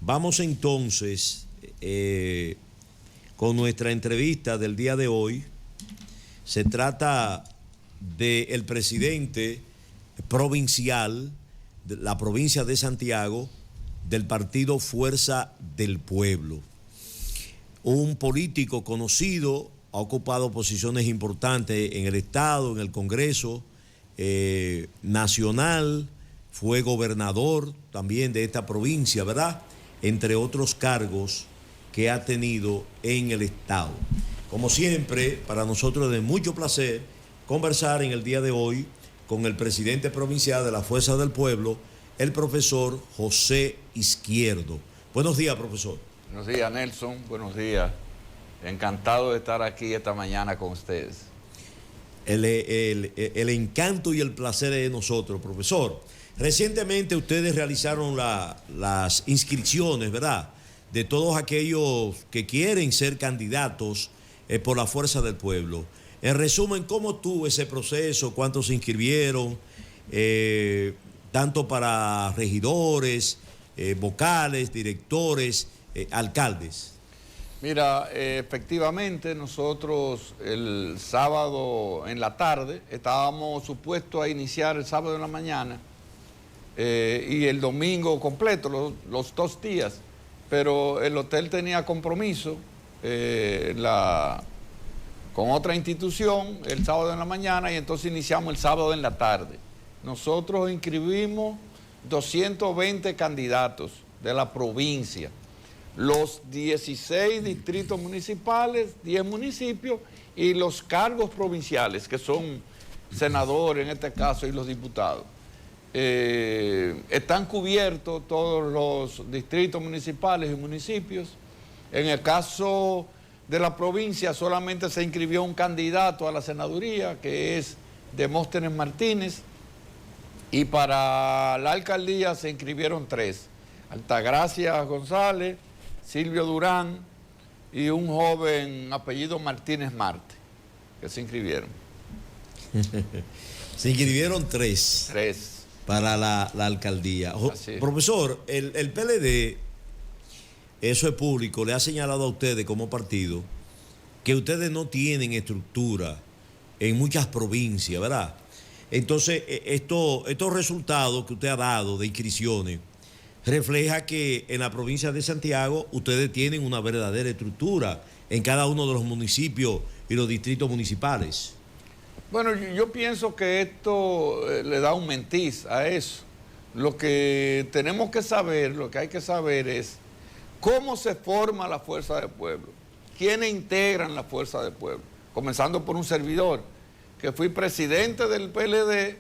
Vamos entonces con nuestra entrevista del día de hoy. Se trata del presidente provincial de la provincia de Santiago del partido Fuerza del Pueblo. Un político conocido, ha ocupado posiciones importantes en el Estado, en el Congreso nacional, fue gobernador también de esta provincia, ¿verdad? Entre otros cargos que ha tenido en el Estado. Como siempre, para nosotros es de mucho placer conversar en el día de hoy con el presidente provincial de la Fuerza del Pueblo, el profesor José Izquierdo. Buenos días, profesor. Buenos días, Nelson. Buenos días. Encantado de estar aquí esta mañana con ustedes. El encanto y el placer es de nosotros, profesor. Recientemente ustedes realizaron las inscripciones, ¿verdad?, de todos aquellos que quieren ser candidatos por la Fuerza del Pueblo. En resumen, ¿cómo estuvo ese proceso? ¿Cuántos se inscribieron? Tanto para regidores, vocales, directores, alcaldes. Mira, efectivamente nosotros el sábado en la tarde estábamos supuestos a iniciar el sábado en la mañana y el domingo completo, los 2 días, pero el hotel tenía compromiso con otra institución el sábado en la mañana y entonces iniciamos el sábado en la tarde. Nosotros inscribimos 220 candidatos de la provincia, los 16 distritos municipales, 10 municipios y los cargos provinciales, que son senadores en este caso y los diputados. Están cubiertos todos los distritos municipales y municipios. En el caso de la provincia solamente se inscribió un candidato a la senaduría, que es Demóstenes Martínez, y para la alcaldía se inscribieron 3, Altagracia González, Silvio Durán y un joven apellido Martínez Marte, que se inscribieron. Se inscribieron 3 para la alcaldía. Profesor, el PLD, eso es público, le ha señalado a ustedes como partido que ustedes no tienen estructura en muchas provincias, ¿verdad? Entonces, estos resultados que usted ha dado de inscripciones refleja que en la provincia de Santiago ustedes tienen una verdadera estructura en cada uno de los municipios y los distritos municipales. Bueno, yo pienso que esto le da un matiz a eso. Lo que tenemos que saber, lo que hay que saber es cómo se forma la Fuerza del Pueblo, quiénes integran la Fuerza del Pueblo, comenzando por un servidor, que fui presidente del PLD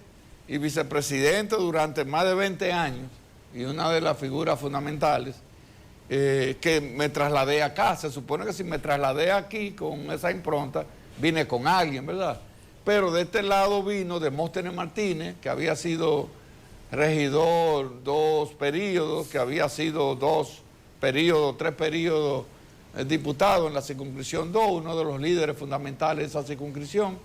y vicepresidente durante más de 20 años, y una de las figuras fundamentales, que me trasladé acá. Se supone que si me trasladé aquí con esa impronta, vine con alguien, ¿verdad? Pero de este lado vino Demóstenes Martínez, que había sido regidor 2 periodos, que había sido 3 periodos diputado en la circunscripción 2, uno de los líderes fundamentales de esa circunscripción.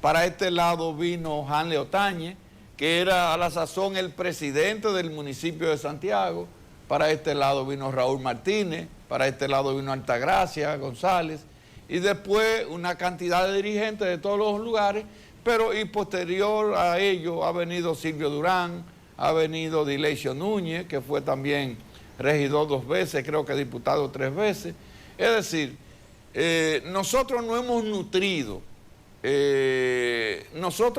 Para este lado vino Hanley Otañez, que era a la sazón el presidente del municipio de Santiago. Para este lado vino Raúl Martínez, para este lado vino Altagracia González, y después una cantidad de dirigentes de todos los lugares, pero y posterior a ello ha venido Silvio Durán, ha venido Dilecio Núñez, que fue también regidor 2 veces, creo que diputado 3 veces. Es decir, nosotros no hemos nutrido. Esto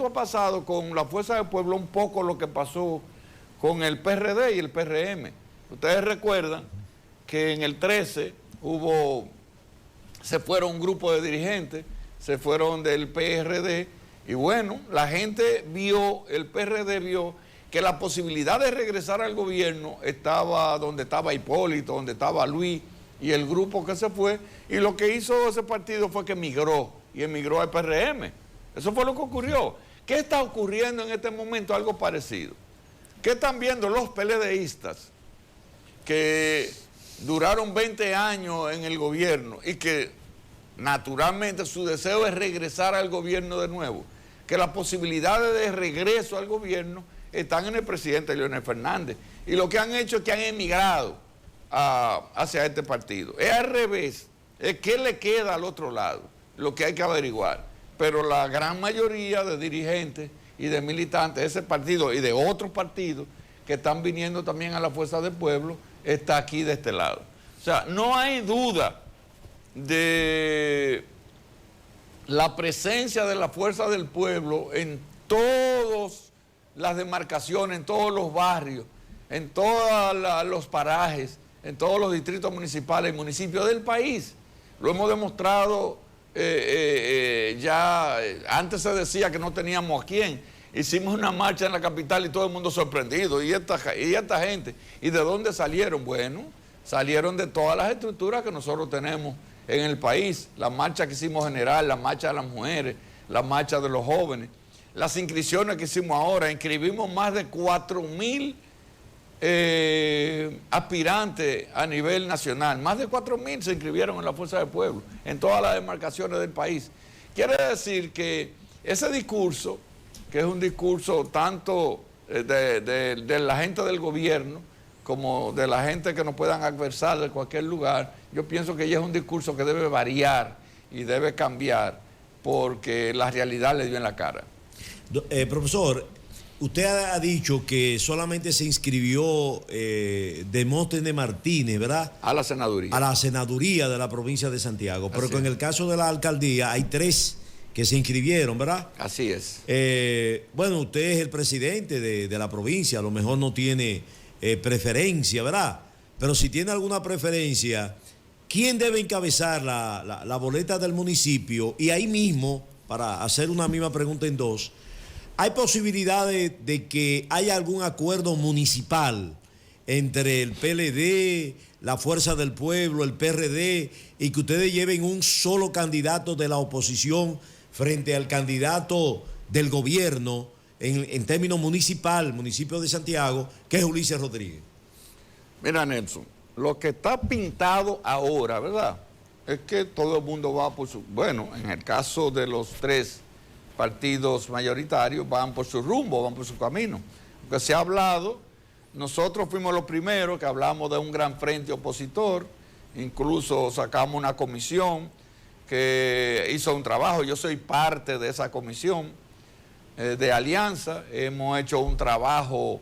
ha pasado con la Fuerza del Pueblo un poco lo que pasó con el PRD y el PRM. Ustedes recuerdan que en el 13 se fueron un grupo de dirigentes, se fueron del PRD, y bueno, la gente vio, el PRD vio que la posibilidad de regresar al gobierno estaba donde estaba Hipólito, donde estaba Luis y el grupo que se fue, y lo que hizo ese partido fue que migró, y emigró al PRM. Eso fue lo que ocurrió. ¿Qué está ocurriendo en este momento? Algo parecido. ¿Qué están viendo los PLDistas que duraron 20 años en el gobierno y que naturalmente su deseo es regresar al gobierno de nuevo? Que las posibilidades de regreso al gobierno están en el presidente Leonel Fernández. Y lo que han hecho es que han emigrado. hacia este partido. Es al revés, es qué le queda al otro lado, lo que hay que averiguar. Pero la gran mayoría de dirigentes y de militantes de ese partido y de otros partidos que están viniendo también a la Fuerza del Pueblo, está aquí de este lado. O sea, no hay duda de la presencia de la Fuerza del Pueblo en todas las demarcaciones, en todos los barrios, en todos los parajes, en todos los distritos municipales y municipios del país. Lo hemos demostrado ya, antes se decía que no teníamos a quién. Hicimos una marcha en la capital y todo el mundo sorprendido. ¿Y esta gente? ¿Y de dónde salieron? Bueno, salieron de todas las estructuras que nosotros tenemos en el país. La marcha que hicimos general, la marcha de las mujeres, la marcha de los jóvenes, las inscripciones que hicimos ahora. Inscribimos más de 4.000 aspirantes a nivel nacional. Más de 4.000 se inscribieron en la Fuerza del Pueblo, en todas las demarcaciones del país. Quiere decir que ese discurso, que es un discurso tanto de la gente del gobierno como de la gente que nos puedan adversar de cualquier lugar, yo pienso que ya es un discurso que debe variar y debe cambiar porque la realidad le dio en la cara. Profesor, usted ha dicho que solamente se inscribió Demóstenes Martínez, ¿verdad? A la senaduría. A la senaduría de la provincia de Santiago, pero que en el caso de la alcaldía hay 3 que se inscribieron, ¿verdad? Así es. Bueno, usted es el presidente de la provincia, a lo mejor no tiene preferencia, ¿verdad? Pero si tiene alguna preferencia, ¿quién debe encabezar la boleta del municipio? Y ahí mismo, para hacer una misma pregunta en 2, ¿hay posibilidades de que haya algún acuerdo municipal entre el PLD, la Fuerza del Pueblo, el PRD, y que ustedes lleven un solo candidato de la oposición frente al candidato del gobierno en términos municipio de Santiago, que es Ulises Rodríguez? Mira, Nelson, lo que está pintado ahora, ¿verdad?, es que todo el mundo va por su... Bueno, en el caso de los 3 partidos mayoritarios, van por su rumbo, van por su camino. Porque se ha hablado, nosotros fuimos los primeros que hablamos de un gran frente opositor, incluso sacamos una comisión que hizo un trabajo. Yo soy parte de esa comisión de alianza. Hemos hecho un trabajo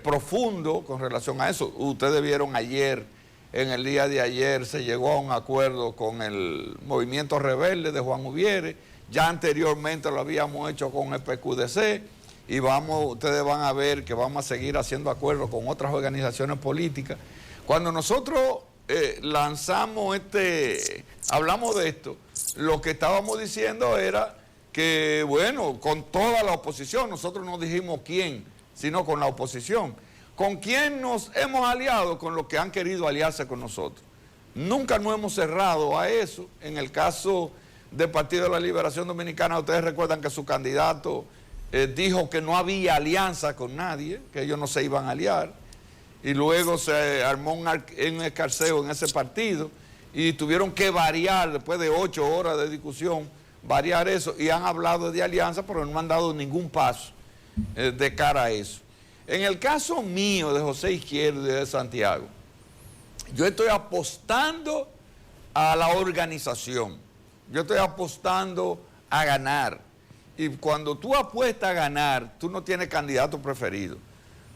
profundo con relación a eso. Ustedes vieron ayer, en el día de ayer, se llegó a un acuerdo con el Movimiento Rebelde de Juan Ubiere. Ya anteriormente lo habíamos hecho con el PQDC y ustedes van a ver que vamos a seguir haciendo acuerdos con otras organizaciones políticas. Cuando nosotros hablamos de esto, lo que estábamos diciendo era que, bueno, con toda la oposición, nosotros no dijimos quién, sino con la oposición. ¿Con quién nos hemos aliado? Con los que han querido aliarse con nosotros. Nunca nos hemos cerrado a eso. En el caso del Partido de la Liberación Dominicana, ustedes recuerdan que su candidato dijo que no había alianza con nadie, que ellos no se iban a aliar, y luego se armó un escarceo en ese partido y tuvieron que variar, después de 8 horas de discusión, variar eso, y han hablado de alianza, pero no han dado ningún paso de cara a eso. En el caso mío, de José Izquierdo y de Santiago, yo estoy apostando a la organización. Yo estoy apostando a ganar. Y cuando tú apuestas a ganar, tú no tienes candidato preferido.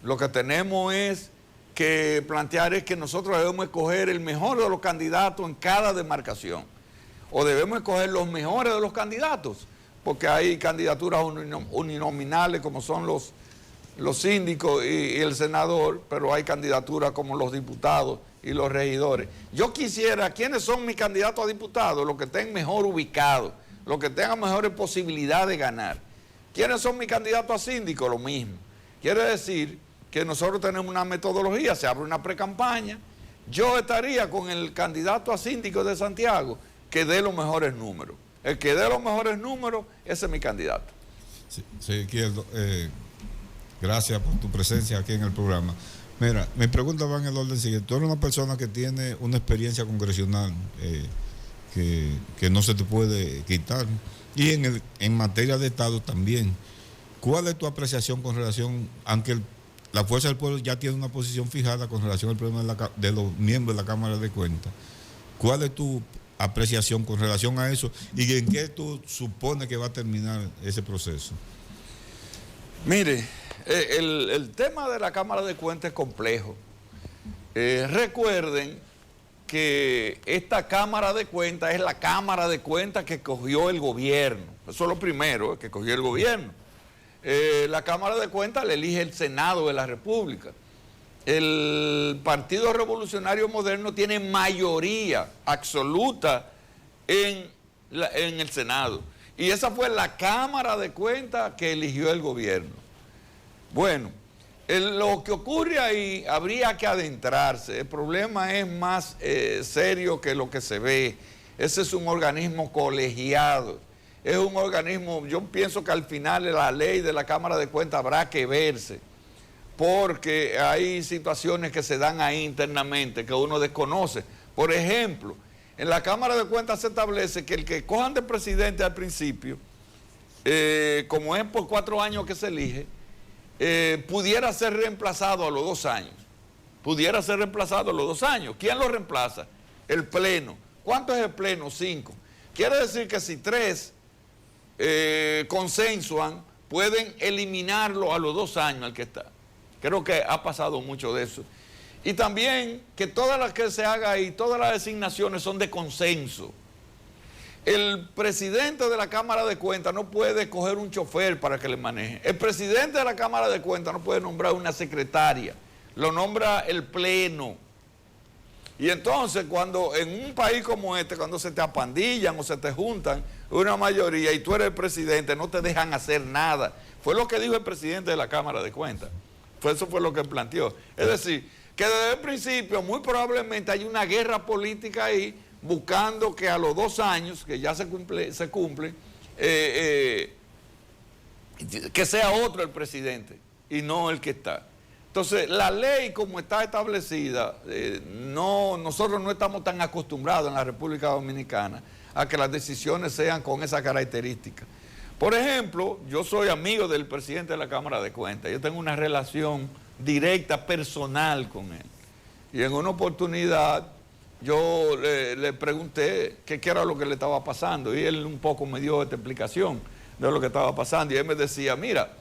Lo que tenemos es que plantear es que nosotros debemos escoger el mejor de los candidatos en cada demarcación. O debemos escoger los mejores de los candidatos, porque hay candidaturas uninominales como son los síndicos y el senador, pero hay candidaturas como los diputados y los regidores. Yo quisiera, ¿quiénes son mis candidatos a diputados? Los que estén mejor ubicados, los que tengan mejores posibilidades de ganar. ¿Quiénes son mis candidatos a síndico? Lo mismo. Quiere decir que nosotros tenemos una metodología, se abre una precampaña. Yo estaría con el candidato a síndico de Santiago que dé los mejores números. El que dé los mejores números, ese es mi candidato. Sí, Izquierdo, gracias por tu presencia aquí en el programa. Mira, mi pregunta va en el orden siguiente. Tú eres una persona que tiene una experiencia congresional que no se te puede quitar. Y en materia de Estado también. ¿Cuál es tu apreciación con relación, aunque la Fuerza del Pueblo ya tiene una posición fijada con relación al problema de los miembros de la Cámara de Cuentas. ¿Cuál es tu apreciación con relación a eso y en qué tú supones que va a terminar ese proceso? Mire, el tema de la Cámara de Cuentas es complejo. Recuerden que esta Cámara de Cuentas es la Cámara de Cuentas que cogió el gobierno. Eso es lo primero, que cogió el gobierno. La Cámara de Cuentas la elige el Senado de la República. El Partido Revolucionario Moderno tiene mayoría absoluta en el Senado. Y esa fue la Cámara de Cuentas que eligió el gobierno. Bueno, lo que ocurre ahí habría que adentrarse. El problema es más serio que lo que se ve. Ese es un organismo colegiado. Es un organismo, yo pienso que al final la ley de la Cámara de Cuentas habrá que verse, porque hay situaciones que se dan ahí internamente que uno desconoce. Por ejemplo, en la Cámara de Cuentas se establece que el que cojan de presidente al principio, como es por 4 años que se elige, pudiera ser reemplazado a los 2 años. Pudiera ser reemplazado a los 2 años. ¿Quién lo reemplaza? El Pleno. ¿Cuánto es el Pleno? 5. Quiere decir que si 3 consensuan, pueden eliminarlo a los 2 años al que está. Creo que ha pasado mucho de eso. Y también que todas las que se haga ahí, todas las designaciones son de consenso. El presidente de la Cámara de Cuentas no puede coger un chofer para que le maneje. El presidente de la Cámara de Cuentas no puede nombrar una secretaria. Lo nombra el Pleno. Y entonces, cuando en un país como este, cuando se te apandillan o se te juntan una mayoría y tú eres el presidente, no te dejan hacer nada. Fue lo que dijo el presidente de la Cámara de Cuentas. Eso fue lo que planteó. Es decir, que desde el principio muy probablemente hay una guerra política ahí buscando que a los 2 años, que ya se cumple, que sea otro el presidente y no el que está. Entonces, la ley como está establecida, nosotros no estamos tan acostumbrados en la República Dominicana a que las decisiones sean con esa característica. Por ejemplo, yo soy amigo del presidente de la Cámara de Cuentas, yo tengo una relación directa, personal con él. Y en una oportunidad yo le pregunté qué era lo que le estaba pasando y él un poco me dio esta explicación de lo que estaba pasando y él me decía, mira,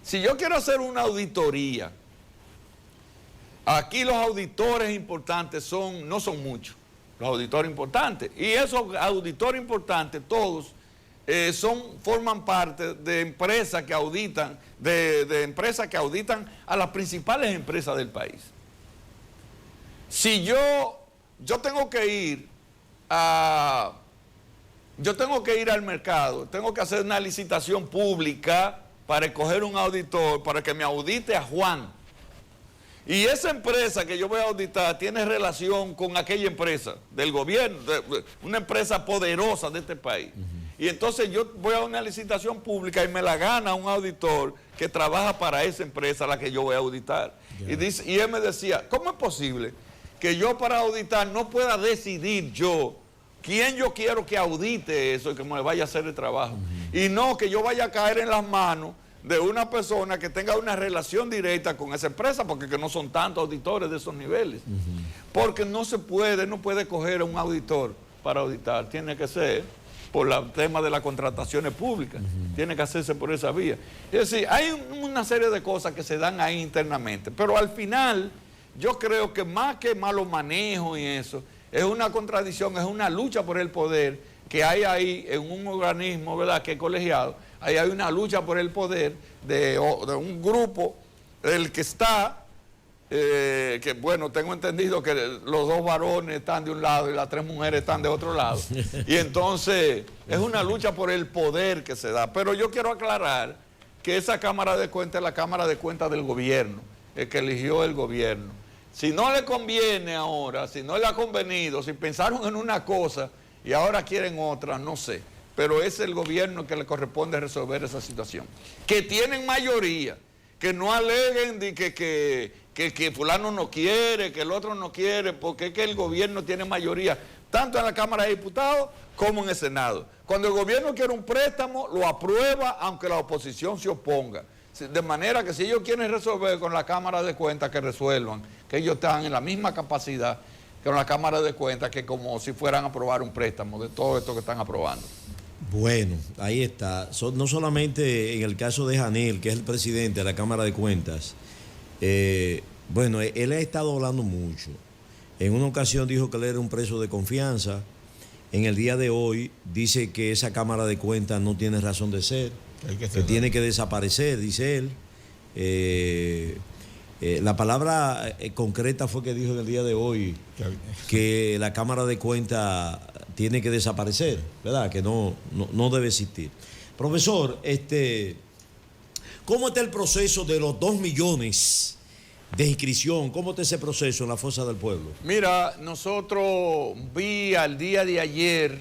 si yo quiero hacer una auditoría, aquí los auditores importantes no son muchos, los auditores importantes. Y esos auditores importantes, todos, forman parte de empresas que auditan, de empresas que auditan a las principales empresas del país. Si yo tengo que ir al mercado, tengo que hacer una licitación pública para escoger un auditor, para que me audite a Juan. Y esa empresa que yo voy a auditar tiene relación con aquella empresa del gobierno, una empresa poderosa de este país. Y entonces yo voy a una licitación pública y me la gana un auditor que trabaja para esa empresa a la que yo voy a auditar. Y él me decía, ¿cómo es posible que yo para auditar no pueda decidir yo quién yo quiero que audite eso y que me vaya a hacer el trabajo? Y no que yo vaya a caer en las manos de una persona que tenga una relación directa con esa empresa, porque que no son tantos auditores de esos niveles. Porque no puede coger a un auditor para auditar, tiene que ser por el tema de las contrataciones públicas, tiene que hacerse por esa vía. Es decir, hay una serie de cosas que se dan ahí internamente, pero al final yo creo que más que malo manejo y eso, es una contradicción, es una lucha por el poder que hay ahí en un organismo, ¿verdad?, que es colegiado. Ahí hay una lucha por el poder de un grupo, el que está, que bueno, tengo entendido que los 2 varones están de un lado y las 3 mujeres están de otro lado. Y entonces es una lucha por el poder que se da. Pero yo quiero aclarar que esa Cámara de Cuentas es la Cámara de Cuentas del gobierno, el que eligió el gobierno. Si no le conviene ahora, si no le ha convenido, si pensaron en una cosa y ahora quieren otra, no sé. Pero es el gobierno que le corresponde resolver esa situación. Que tienen mayoría, que no aleguen de que fulano no quiere, que el otro no quiere, porque es que el gobierno tiene mayoría, tanto en la Cámara de Diputados como en el Senado. Cuando el gobierno quiere un préstamo, lo aprueba aunque la oposición se oponga. De manera que si ellos quieren resolver con la Cámara de Cuentas, que resuelvan, que ellos están en la misma capacidad que con la Cámara de Cuentas, que como si fueran a aprobar un préstamo de todo esto que están aprobando. Bueno, ahí está. No solamente en el caso de Janel, que es el presidente de la Cámara de Cuentas, bueno, él ha estado hablando mucho. En una ocasión dijo que él era un preso de confianza. En el día de hoy dice que esa Cámara de Cuentas no tiene razón de ser, que tiene que desaparecer, dice él. La palabra concreta fue que dijo en el día de hoy que la Cámara de Cuentas tiene que desaparecer, ¿verdad? Que no debe existir. Profesor, ¿cómo está el proceso de los 2 millones de inscripción? ¿Cómo está ese proceso en la Fuerza del Pueblo? Mira, nosotros al día de ayer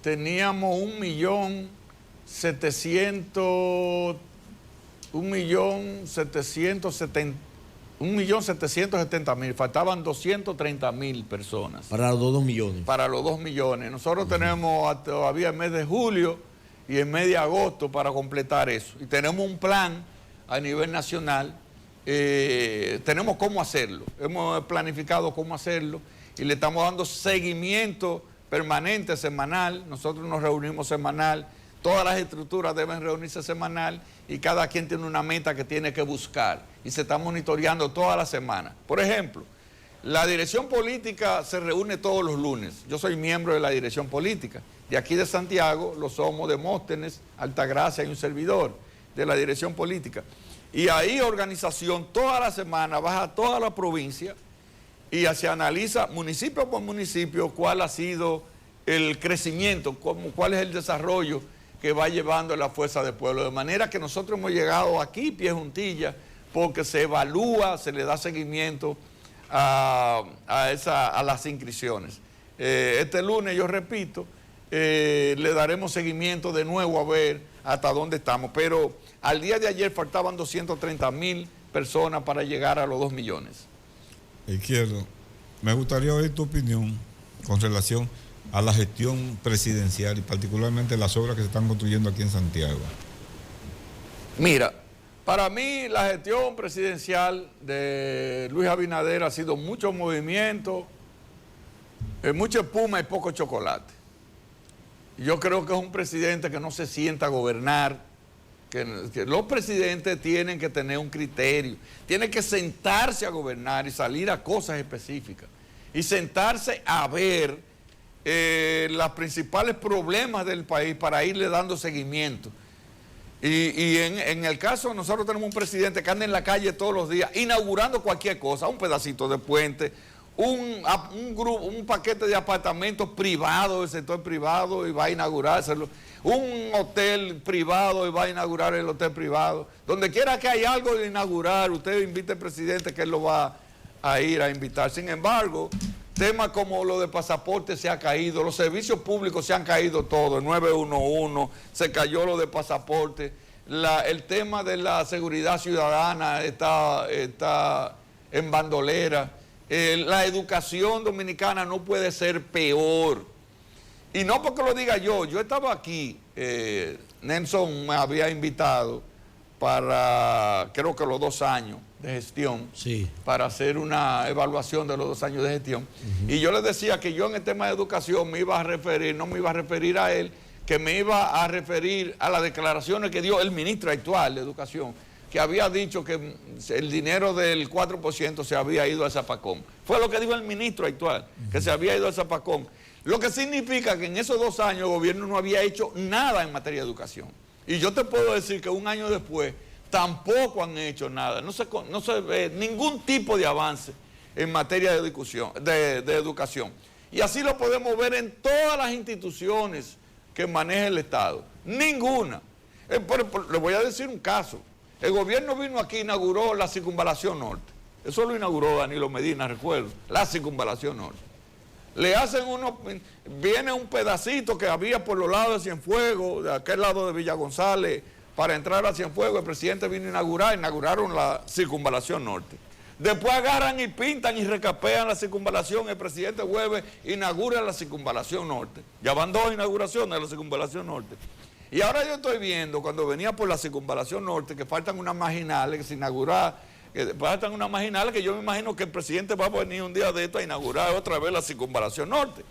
teníamos 1.770.000, faltaban 230.000 personas. Para los 2 millones. Para los 2 millones. Nosotros tenemos todavía el mes de julio y el mes de agosto para completar eso. Y tenemos un plan a nivel nacional. Tenemos cómo hacerlo. Hemos planificado cómo hacerlo y le estamos dando seguimiento permanente, semanal. Nosotros nos reunimos semanal. Todas las estructuras deben reunirse semanal y cada quien tiene una meta que tiene que buscar y se está monitoreando toda la semana. Por ejemplo, la dirección política se reúne todos los lunes. Yo soy miembro de la dirección política. De aquí de Santiago lo somos Demóstenes, Altagracia y un servidor de la dirección política. Y ahí organización toda la semana baja a toda la provincia y se analiza municipio por municipio cuál ha sido el crecimiento, cuál es el desarrollo que va llevando la Fuerza del Pueblo. De manera que nosotros hemos llegado aquí, pie juntilla, porque se evalúa, se le da seguimiento a las inscripciones. Este lunes, yo repito, le daremos seguimiento de nuevo a ver hasta dónde estamos. Pero al día de ayer faltaban 230.000 personas para llegar a los 2 millones. Izquierdo, me gustaría oír tu opinión con relación a la gestión presidencial y particularmente las obras que se están construyendo aquí en Santiago. Mira, para mí la gestión presidencial de Luis Abinader ha sido mucho movimiento, mucha espuma y poco chocolate. Yo creo que es un presidente que no se sienta a gobernar, que los presidentes tienen que tener un criterio, tienen que sentarse a gobernar y salir a cosas específicas y sentarse a ver los principales problemas del país para irle dando seguimiento. Y en el caso, nosotros tenemos un presidente que anda en la calle todos los días inaugurando cualquier cosa, un pedacito de puente, un paquete de apartamentos privados, del sector privado, y va a inaugurárselo, un hotel privado y va a inaugurar el hotel privado. Donde quiera que haya algo de inaugurar, usted invite al presidente que él lo va a ir a invitar. Sin embargo, temas como lo de pasaporte se ha caído, los servicios públicos se han caído todos, el 911, se cayó lo de pasaporte, el tema de la seguridad ciudadana está en bandolera, la educación dominicana no puede ser peor. Y no porque lo diga yo estaba aquí, Nelson me había invitado para, creo que los 2 años de gestión, sí, para hacer una evaluación de los 2 años de gestión. Y yo le decía que yo en el tema de educación me iba a referir, no me iba a referir a él, que me iba a referir a las declaraciones que dio el ministro actual de Educación, que había dicho que el dinero del 4% se había ido al Zapacón. Fue lo que dijo el ministro actual, que se había ido al Zapacón. Lo que significa que en esos 2 años el gobierno no había hecho nada en materia de educación. Y yo te puedo decir que 1 año después tampoco han hecho nada. No se ve ningún tipo de avance en materia de educación. Y así lo podemos ver en todas las instituciones que maneja el Estado. Ninguna. Le voy a decir un caso. El gobierno vino aquí e inauguró la Circunvalación Norte. Eso lo inauguró Danilo Medina, recuerdo. La Circunvalación Norte. Viene un pedacito que había por los lados de Cienfuegos, de aquel lado de Villa González, para entrar a Cienfuegos. El presidente vino a inauguraron la Circunvalación Norte. Después agarran y pintan y recapean la circunvalación. El presidente vuelve, inaugura la Circunvalación Norte. Ya van 2 inauguraciones de la Circunvalación Norte. Y ahora yo estoy viendo, cuando venía por la Circunvalación Norte, que faltan unas marginales que se inaugurar, faltan unas marginales que yo me imagino que el presidente va a venir un día de esto a inaugurar otra vez la Circunvalación Norte.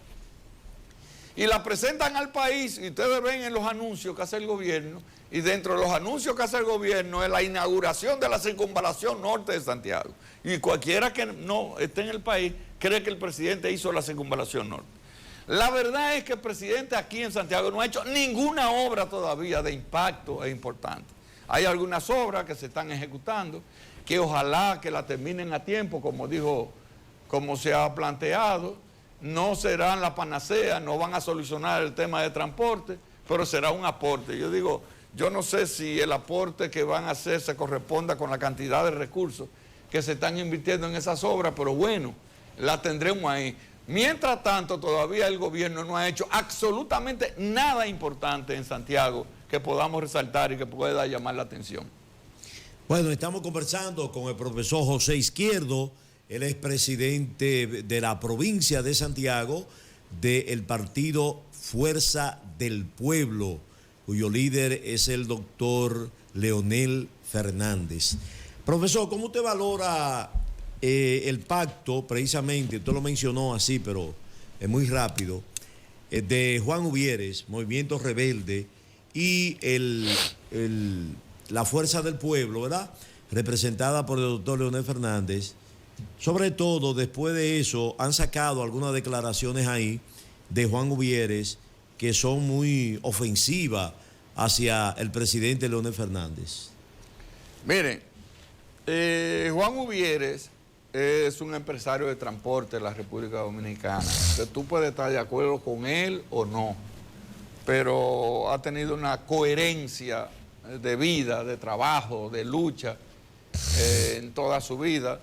Y la presentan al país, y ustedes ven en los anuncios que hace el gobierno, y dentro de los anuncios que hace el gobierno es la inauguración de la Circunvalación Norte de Santiago. Y cualquiera que no esté en el país cree que el presidente hizo la Circunvalación Norte. La verdad es que el presidente aquí en Santiago no ha hecho ninguna obra todavía de impacto e importante. Hay algunas obras que se están ejecutando, que ojalá que la terminen a tiempo, como se ha planteado. No serán la panacea, no van a solucionar el tema de transporte, pero será un aporte. Yo digo, yo no sé si el aporte que van a hacer se corresponda con la cantidad de recursos que se están invirtiendo en esas obras, pero bueno, la tendremos ahí. Mientras tanto, todavía el gobierno no ha hecho absolutamente nada importante en Santiago que podamos resaltar y que pueda llamar la atención. Bueno, estamos conversando con el profesor José Izquierdo. Él es presidente de la provincia de Santiago del partido Fuerza del Pueblo, cuyo líder es el doctor Leonel Fernández. Profesor, ¿cómo usted valora el pacto, precisamente, usted lo mencionó así, pero es muy rápido, de Juan Uvieres, Movimiento Rebelde, y la Fuerza del Pueblo, ¿verdad?, representada por el doctor Leonel Fernández? Sobre todo, después de eso, han sacado algunas declaraciones ahí de Juan Uvieres que son muy ofensivas hacia el presidente Leonel Fernández. Miren, Juan Uvieres es un empresario de transporte de la República Dominicana. Tú puedes estar de acuerdo con él o no, pero ha tenido una coherencia de vida, de trabajo, de lucha en toda su vida.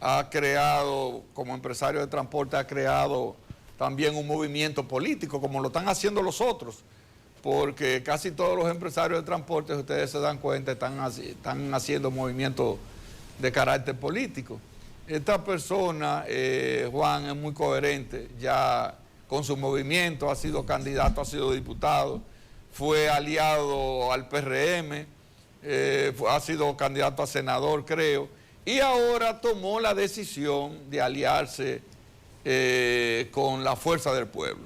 Ha creado, como empresario de transporte, ha creado también un movimiento político, como lo están haciendo los otros, porque casi todos los empresarios de transporte, si ustedes se dan cuenta, están haciendo movimientos de carácter político. Esta persona, Juan, es muy coherente ya con su movimiento, ha sido candidato, ha sido diputado, fue aliado al PRM, ha sido candidato a senador, creo, y ahora tomó la decisión de aliarse con la Fuerza del Pueblo.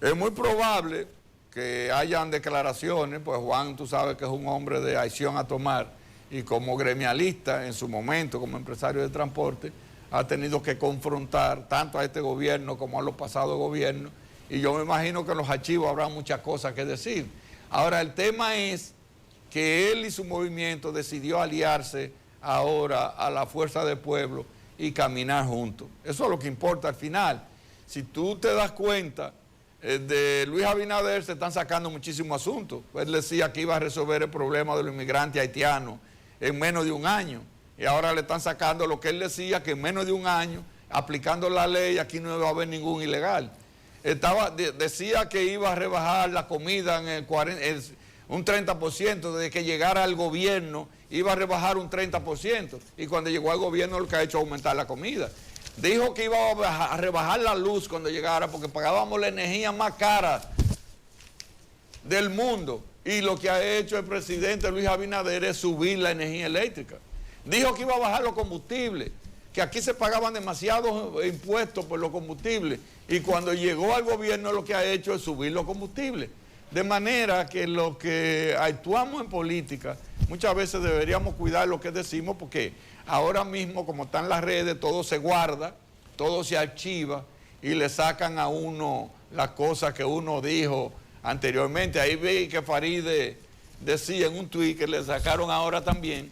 Es muy probable que hayan declaraciones, pues Juan, tú sabes que es un hombre de acción a tomar, y como gremialista en su momento, como empresario de transporte, ha tenido que confrontar tanto a este gobierno como a los pasados gobiernos, y yo me imagino que en los archivos habrá muchas cosas que decir. Ahora, el tema es que él y su movimiento decidió aliarse ahora a la Fuerza del Pueblo y caminar juntos. Eso es lo que importa al final. Si tú te das cuenta, de Luis Abinader se están sacando muchísimos asuntos. Él decía que iba a resolver el problema de los inmigrantes haitianos en menos de un año, y ahora le están sacando lo que él decía, que en menos de un año, aplicando la ley, aquí no va a haber ningún ilegal. Decía que iba a rebajar la comida en un 30%, desde que llegara al gobierno iba a rebajar un 30%, y cuando llegó al gobierno lo que ha hecho es aumentar la comida. Dijo que iba a rebajar la luz cuando llegara, porque pagábamos la energía más cara del mundo, y lo que ha hecho el presidente Luis Abinader es subir la energía eléctrica. Dijo que iba a bajar los combustibles, que aquí se pagaban demasiados impuestos por los combustibles, y cuando llegó al gobierno lo que ha hecho es subir los combustibles. De manera que los que actuamos en política muchas veces deberíamos cuidar lo que decimos, porque ahora mismo, como están las redes, todo se guarda, todo se archiva y le sacan a uno las cosas que uno dijo anteriormente. Ahí vi que Faride decía en un tuit que le sacaron ahora también,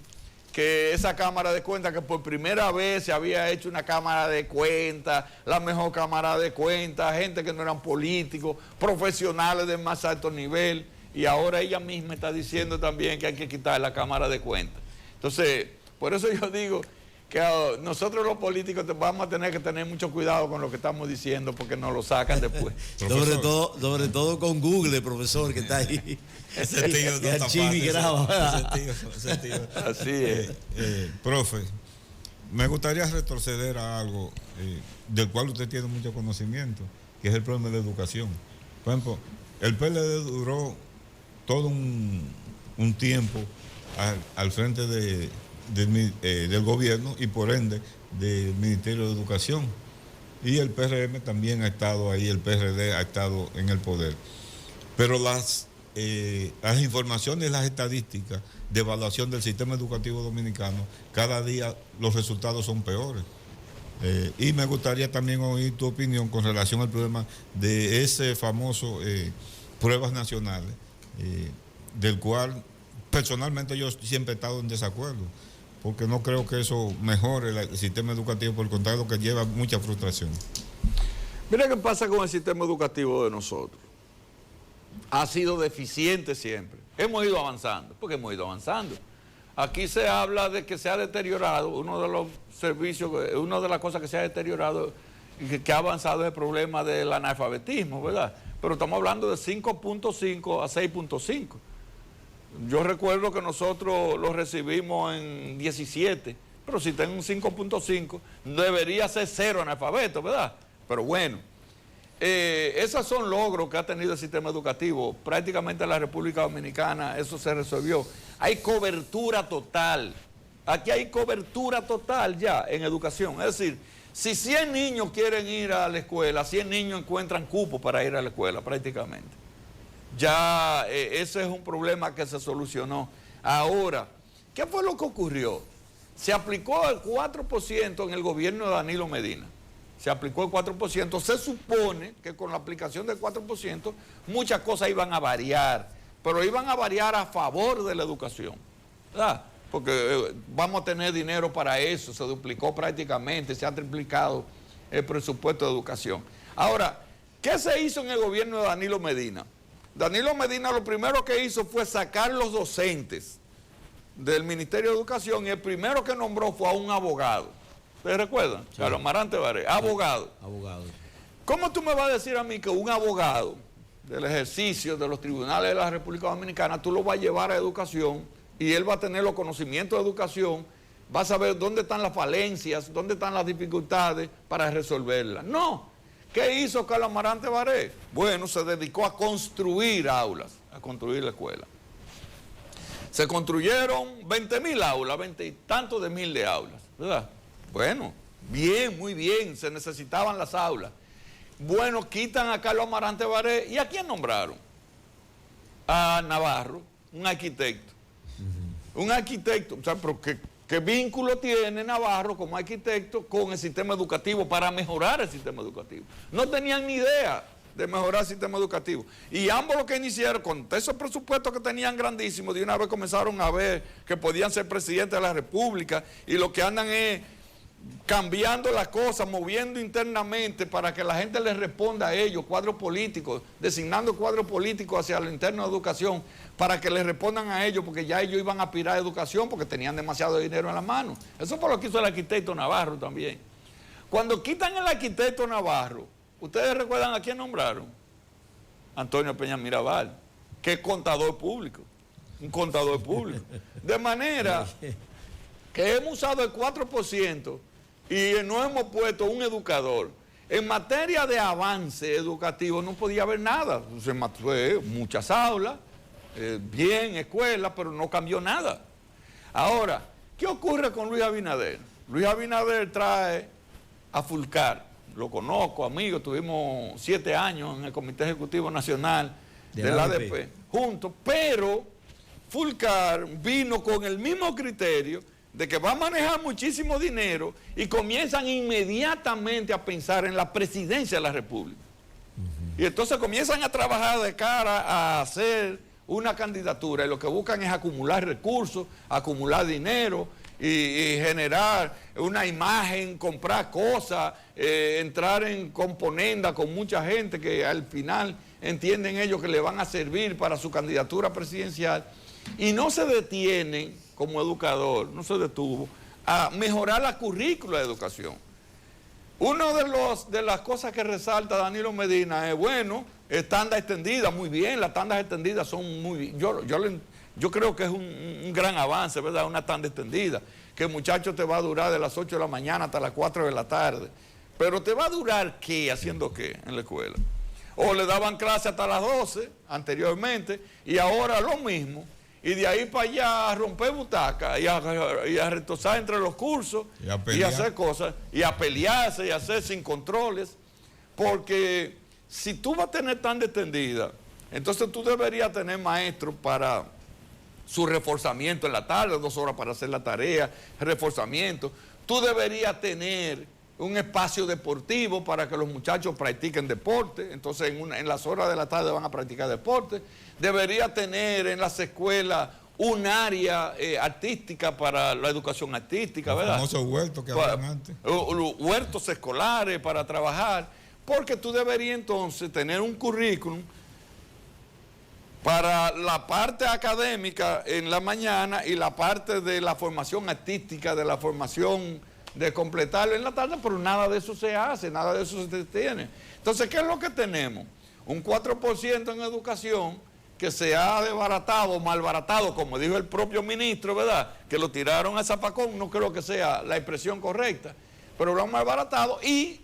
que esa cámara de cuentas, que por primera vez se había hecho una cámara de cuentas, la mejor cámara de cuentas, gente que no eran políticos, profesionales de más alto nivel, y ahora ella misma está diciendo también que hay que quitar la cámara de cuentas. Entonces, por eso yo digo que nosotros los políticos vamos a tener que tener mucho cuidado con lo que estamos diciendo, porque nos lo sacan después. sobre todo con Google, profesor, que está ahí. Ese tío no está fácil. Ese tío. Así es. Profe, me gustaría retroceder a algo del cual usted tiene mucho conocimiento, que es el problema de la educación. Por ejemplo, el PLD duró todo un tiempo al frente del gobierno y por ende del Ministerio de Educación. Y el PRM también ha estado ahí, el PRD ha estado en el poder. Pero las informaciones y las estadísticas de evaluación del sistema educativo dominicano, cada día los resultados son peores. Y me gustaría también oír tu opinión con relación al problema de ese famoso pruebas nacionales, del cual personalmente yo siempre he estado en desacuerdo, porque no creo que eso mejore el sistema educativo, por el contrario, que lleva mucha frustración. Mira qué pasa con el sistema educativo de nosotros. Ha sido deficiente siempre. Hemos ido avanzando, porque hemos ido avanzando. Aquí se habla de que se ha deteriorado, uno de los servicios, una de las cosas que se ha deteriorado y que ha avanzado es el problema del analfabetismo, ¿verdad? Pero estamos hablando de 5.5 a 6.5. Yo recuerdo que nosotros lo recibimos en 17, pero si tengo un 5.5, debería ser 0 analfabeto, ¿verdad? Pero bueno, esos son logros que ha tenido el sistema educativo. Prácticamente en la República Dominicana eso se resolvió. Hay cobertura total. Aquí hay cobertura total ya en educación. Es decir, si 100 niños quieren ir a la escuela, 100 niños encuentran cupo para ir a la escuela prácticamente. Ya ese es un problema que se solucionó. Ahora, ¿qué fue lo que ocurrió? Se aplicó el 4% en el gobierno de Danilo Medina. Se aplicó el 4%. Se supone que con la aplicación del 4% muchas cosas iban a variar, pero iban a variar a favor de la educación, ¿verdad? Porque vamos a tener dinero para eso, se duplicó prácticamente, se ha triplicado el presupuesto de educación. Ahora, ¿qué se hizo en el gobierno de Danilo Medina? Danilo Medina lo primero que hizo fue sacar los docentes del Ministerio de Educación y el primero que nombró fue a un abogado. ¿Ustedes recuerdan? Sí. Carlos Amarante Barré, abogado. Sí, abogado. ¿Cómo tú me vas a decir a mí que un abogado del ejercicio de los tribunales de la República Dominicana, tú lo vas a llevar a educación y él va a tener los conocimientos de educación, va a saber dónde están las falencias, dónde están las dificultades para resolverlas? No. ¿Qué hizo Carlos Amarante Barré? Bueno, se dedicó a construir aulas, a construir la escuela. Se construyeron 20.000 aulas, 20 y tantos de mil de aulas, ¿verdad? Bueno, bien, muy bien, se necesitaban las aulas. Bueno, quitan a Carlos Amarante Barré, ¿y a quién nombraron? A Navarro, un arquitecto. Un arquitecto, o sea, pero ¿qué vínculo tiene Navarro como arquitecto con el sistema educativo para mejorar el sistema educativo? No tenían ni idea de mejorar el sistema educativo. Y ambos lo que iniciaron, con esos presupuestos que tenían grandísimos, de una vez comenzaron a ver que podían ser presidentes de la República y lo que andan es cambiando las cosas, moviendo internamente para que la gente les responda a ellos, cuadros políticos, designando cuadros políticos hacia el interno de educación para que les respondan a ellos, porque ya ellos iban a aspirar a educación porque tenían demasiado dinero en la mano. Eso fue lo que hizo el arquitecto Navarro también. Cuando quitan el arquitecto Navarro, ¿ustedes recuerdan a quién nombraron? Antonio Peña Mirabal, que es contador público, un contador público. De manera que hemos usado el 4% y no hemos puesto un educador. En materia de avance educativo no podía haber nada. Muchas aulas, bien, escuelas, pero no cambió nada. Ahora, ¿qué ocurre con Luis Abinader? Luis Abinader trae a Fulcar. Lo conozco, amigo, tuvimos 7 años en el Comité Ejecutivo Nacional de la ADP juntos, pero Fulcar vino con el mismo criterio de que va a manejar muchísimo dinero y comienzan inmediatamente a pensar en la presidencia de la República. Y entonces comienzan a trabajar de cara a hacer una candidatura y lo que buscan es acumular recursos, acumular dinero y generar una imagen, comprar cosas, entrar en componenda con mucha gente que al final entienden ellos que le van a servir para su candidatura presidencial y no se detienen como educador, no se detuvo a mejorar la currícula de educación. Una de las cosas que resalta Danilo Medina es, bueno, tanda extendida, muy bien, las tandas extendidas son muy... Yo creo que es un gran avance, ¿verdad? Una tanda extendida, que el muchacho te va a durar de las 8 de la mañana hasta las 4 de la tarde. Pero ¿te va a durar qué? ¿Haciendo qué en la escuela? O le daban clase hasta las 12 anteriormente y ahora lo mismo. Y de ahí para allá a romper butacas y a retosar entre los cursos y a hacer cosas, y a pelearse y a hacer sin controles. Porque si tú vas a tener tan detendida, entonces tú deberías tener maestros para su reforzamiento en la tarde, 2 horas para hacer la tarea, reforzamiento. Tú deberías tener un espacio deportivo para que los muchachos practiquen deporte. Entonces en las horas de la tarde van a practicar deporte. Debería tener en las escuelas un área artística para la educación artística, ¿verdad? Los famosos huertos que hablaban antes. Huertos escolares para trabajar, porque tú deberías entonces tener un currículum para la parte académica en la mañana y la parte de la formación artística, de la formación de completarlo en la tarde, pero nada de eso se hace, nada de eso se tiene. Entonces, ¿qué es lo que tenemos? Un 4% en educación que se ha desbaratado, malbaratado, como dijo el propio ministro, ¿verdad? Que lo tiraron a zapacón, no creo que sea la expresión correcta, pero lo han malbaratado y,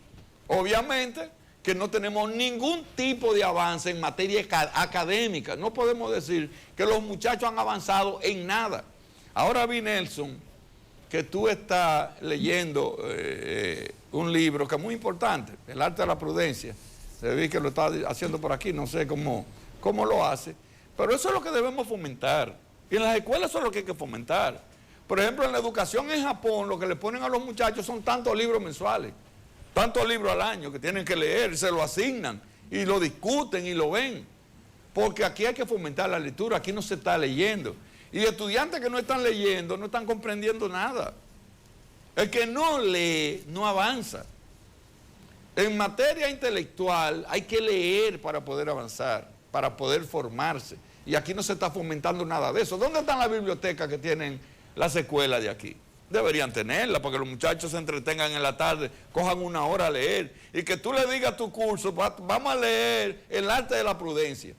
obviamente, que no tenemos ningún tipo de avance en materia académica. No podemos decir que los muchachos han avanzado en nada. Ahora vi, Nelson, que tú estás leyendo un libro que es muy importante, El arte de la prudencia. Se vi que lo está haciendo por aquí, no sé cómo lo hace, pero eso es lo que debemos fomentar. Y en las escuelas eso es lo que hay que fomentar. Por ejemplo, en la educación en Japón, lo que le ponen a los muchachos son tantos libros mensuales, tantos libros al año que tienen que leer, se lo asignan y lo discuten y lo ven. Porque aquí hay que fomentar la lectura, aquí no se está leyendo. Y estudiantes que no están leyendo, no están comprendiendo nada. El que no lee, no avanza. En materia intelectual hay que leer para poder avanzar, para poder formarse. Y aquí no se está fomentando nada de eso. ¿Dónde están las bibliotecas que tienen las escuelas de aquí? Deberían tenerla, porque los muchachos se entretengan en la tarde, cojan 1 hora a leer. Y que tú le digas a tu curso, vamos a leer El arte de la prudencia.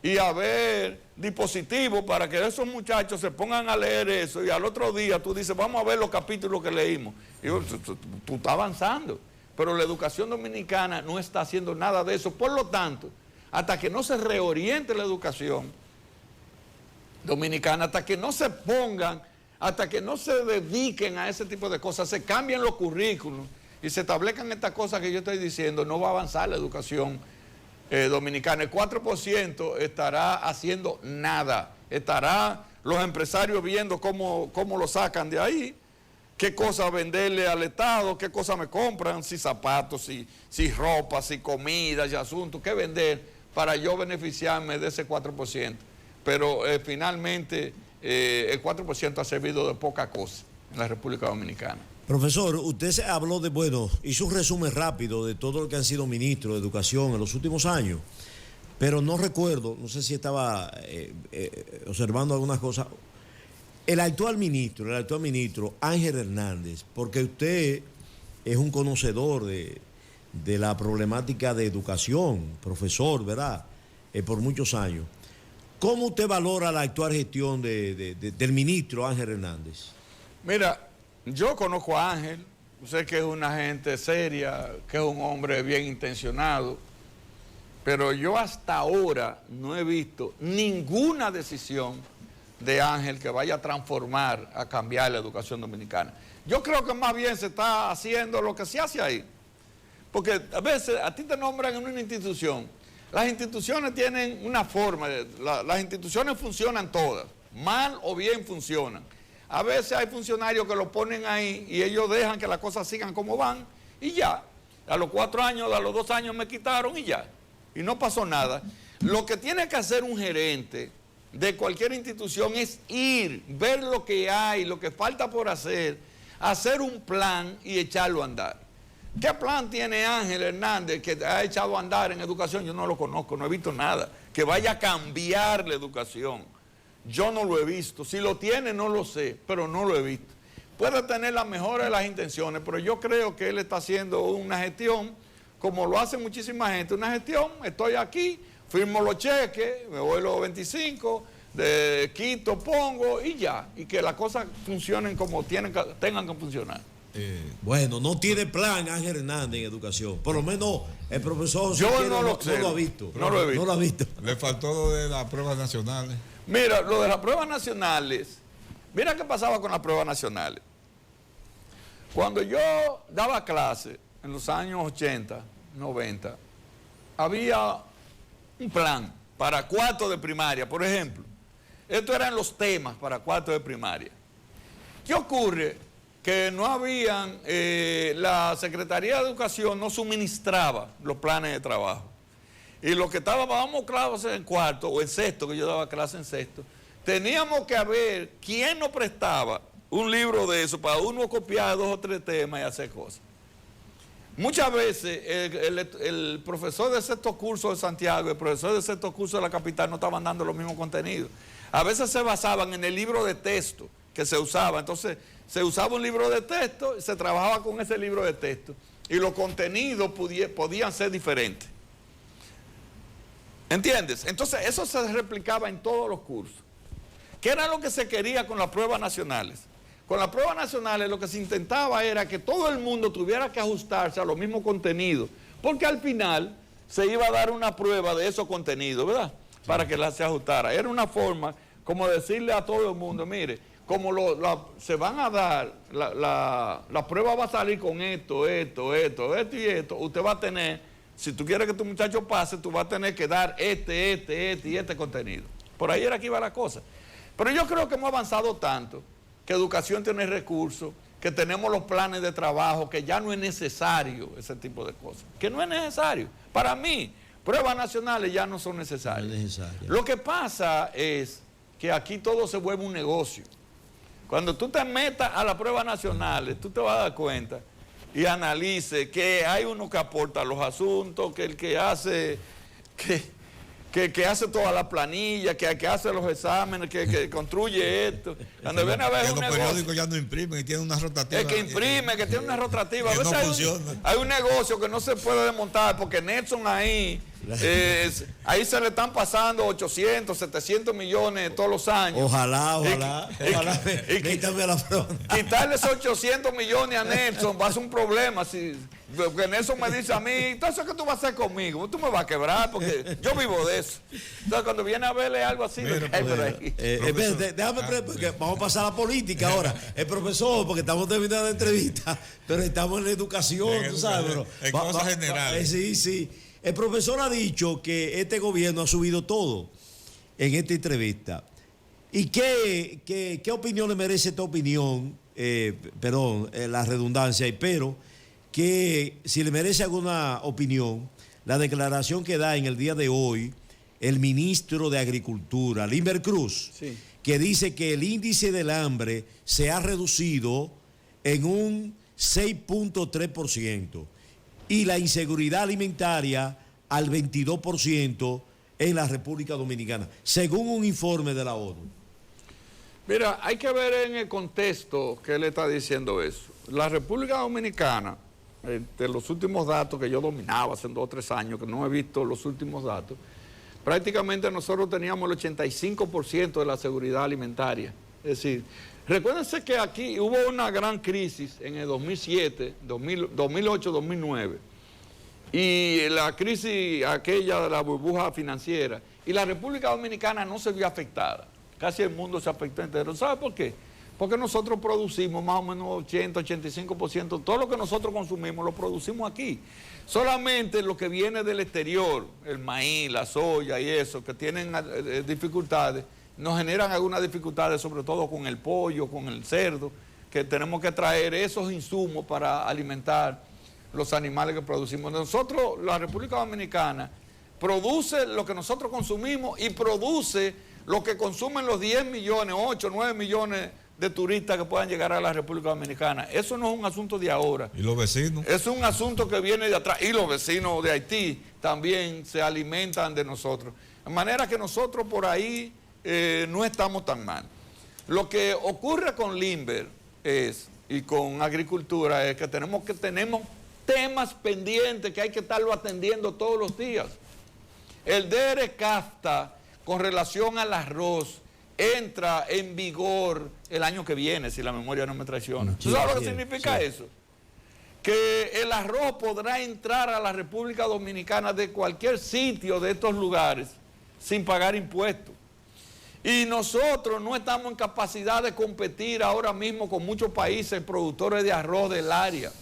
Y a ver dispositivos para que esos muchachos se pongan a leer eso y al otro día tú dices, vamos a ver los capítulos que leímos. Y tú estás avanzando, pero la educación dominicana no está haciendo nada de eso. Por lo tanto, hasta que no se reoriente la educación dominicana, hasta que no se pongan, hasta que no se dediquen a ese tipo de cosas, se cambien los currículos y se establezcan estas cosas que yo estoy diciendo, no va a avanzar la educación dominicana. El 4% estará haciendo nada. Estará los empresarios viendo cómo lo sacan de ahí, qué cosas venderle al Estado, qué cosas me compran, si zapatos, si ropa, si comida, si asuntos, qué vender para yo beneficiarme de ese 4%. Pero finalmente el 4% ha servido de poca cosa en la República Dominicana. Profesor, usted se habló hizo un resumen rápido de todo lo que han sido ministros de educación en los últimos años, pero no recuerdo, no sé si estaba observando algunas cosas. El actual ministro, Ángel Hernández, porque usted es un conocedor de la problemática de educación, profesor, ¿verdad? Por muchos años. ¿Cómo usted valora la actual gestión del ministro Ángel Hernández? Mira, yo conozco a Ángel, sé que es una gente seria, que es un hombre bien intencionado, pero yo hasta ahora no he visto ninguna decisión de Ángel que vaya a transformar, a cambiar la educación dominicana. Yo creo que más bien se está haciendo lo que se hace ahí, porque a veces a ti te nombran en una institución, las instituciones tienen una forma, las instituciones funcionan todas, mal o bien funcionan. A veces hay funcionarios que lo ponen ahí y ellos dejan que las cosas sigan como van y ya. A los 4 años, a los 2 años me quitaron y ya. Y no pasó nada. Lo que tiene que hacer un gerente de cualquier institución es ir, ver lo que hay, lo que falta por hacer un plan y echarlo a andar. ¿Qué plan tiene Ángel Hernández que ha echado a andar en educación? Yo no lo conozco, no he visto nada. Que vaya a cambiar la educación. Yo no lo he visto. Si lo tiene, no lo sé, pero no lo he visto. Puede tener las mejores de las intenciones, pero yo creo que él está haciendo una gestión, como lo hace muchísima gente, una gestión, estoy aquí, firmo los cheques, me voy los 25, de quito, pongo y ya. Y que las cosas funcionen como tengan que funcionar. Bueno, no tiene plan Ángel Hernández en educación. Por lo menos el profesor yo no lo ha visto. No lo he visto. Le faltó lo de las pruebas nacionales. Mira, lo de las pruebas nacionales. Mira qué pasaba con las pruebas nacionales. Cuando yo daba clase en los años 80, 90, había un plan para cuarto de primaria, por ejemplo. Estos eran los temas para cuarto de primaria. ¿Qué ocurre? Que no habían, la Secretaría de Educación no suministraba los planes de trabajo. Y los que dábamos clases en cuarto o en sexto, que yo daba clase en sexto, teníamos que ver quién nos prestaba un libro de eso para uno copiar 2 o 3 temas y hacer cosas. Muchas veces el profesor de sexto curso de Santiago, el profesor de sexto curso de la capital no estaban dando los mismos contenidos. A veces se basaban en el libro de texto que se usaba. Entonces se usaba un libro de texto y se trabajaba con ese libro de texto. Y los contenidos podían ser diferentes. ¿Entiendes? Entonces eso se replicaba en todos los cursos. ¿Qué era lo que se quería con las pruebas nacionales? Con las pruebas nacionales lo que se intentaba era que todo el mundo tuviera que ajustarse a los mismos contenidos, porque al final se iba a dar una prueba de esos contenidos, ¿verdad? Sí. Para que se ajustara. Era una forma como decirle a todo el mundo, mire, como se van a dar, la prueba va a salir con esto y esto, usted va a tener, si tú quieres que tu muchacho pase, tú vas a tener que dar este contenido. Por ahí era que iba la cosa. Pero yo creo que hemos avanzado tanto, que educación tiene recursos, que tenemos los planes de trabajo, que ya no es necesario ese tipo de cosas. Que no es necesario. Para mí, pruebas nacionales ya no son necesarias. No es necesario. Lo que pasa es que aquí todo se vuelve un negocio. Cuando tú te metas a las pruebas nacionales, tú te vas a dar cuenta y analices que hay uno que aporta los asuntos, que el que hace... Que hace toda la planilla, que hace los exámenes, que construye esto. Cuando viene a ver un negocio, periódicos ya no imprimen y tienen una rotativa. Es que imprime, que tiene una rotativa. A veces no funciona. Hay un negocio que no se puede desmontar porque Nelson ahí se le están pasando 800, 700 millones todos los años. Ojalá. Quitarle esos 800 millones a Nelson va a ser un problema. Porque Nelson me dice a mí, entonces, ¿qué tú vas a hacer conmigo? Tú me vas a quebrar porque yo vivo de eso. Entonces, cuando viene a verle algo así, déjame, porque vamos a pasar a la política ahora. El profesor, porque estamos terminando la entrevista, pero estamos en la educación, tú sabes. En cosas generales. Sí. El profesor ha dicho que este gobierno ha subido todo en esta entrevista. ¿Y qué opinión le merece esta opinión? La redundancia, pero que si le merece alguna opinión, la declaración que da en el día de hoy el ministro de Agricultura, Limber Cruz, sí, que dice que el índice del hambre se ha reducido en un 6.3% y la inseguridad alimentaria al 22% en la República Dominicana, según un informe de la ONU. Mira, hay que ver en el contexto que él está diciendo eso. La República Dominicana, de los últimos datos que yo dominaba hace 2 o 3 años, que no he visto los últimos datos, prácticamente nosotros teníamos el 85% de la seguridad alimentaria. Es decir, recuérdense que aquí hubo una gran crisis en el 2007, 2008, 2009, y la crisis aquella de la burbuja financiera, y la República Dominicana no se vio afectada. Casi el mundo se afectó entero. ¿Sabe por qué? Porque nosotros producimos más o menos 80, 85%. Todo lo que nosotros consumimos lo producimos aquí. Solamente lo que viene del exterior, el maíz, la soya y eso, que tienen dificultades, nos generan algunas dificultades, sobre todo con el pollo, con el cerdo, que tenemos que traer esos insumos para alimentar los animales que producimos. Nosotros, la República Dominicana, produce lo que nosotros consumimos y produce lo que consumen los 10 millones, 8, 9 millones de turistas que puedan llegar a la República Dominicana. Eso no es un asunto de ahora. ¿Y los vecinos? Es un asunto que viene de atrás. Y los vecinos de Haití también se alimentan de nosotros. De manera que nosotros por ahí no estamos tan mal. Lo que ocurre con Limber y con agricultura es que tenemos temas pendientes que hay que estarlo atendiendo todos los días. El DR CAFTA, con relación al arroz, entra en vigor el año que viene, si la memoria no me traiciona. ¿Tú sabes lo que significa eso? Que el arroz podrá entrar a la República Dominicana de cualquier sitio de estos lugares sin pagar impuestos. Y nosotros no estamos en capacidad de competir ahora mismo con muchos países productores de arroz del área.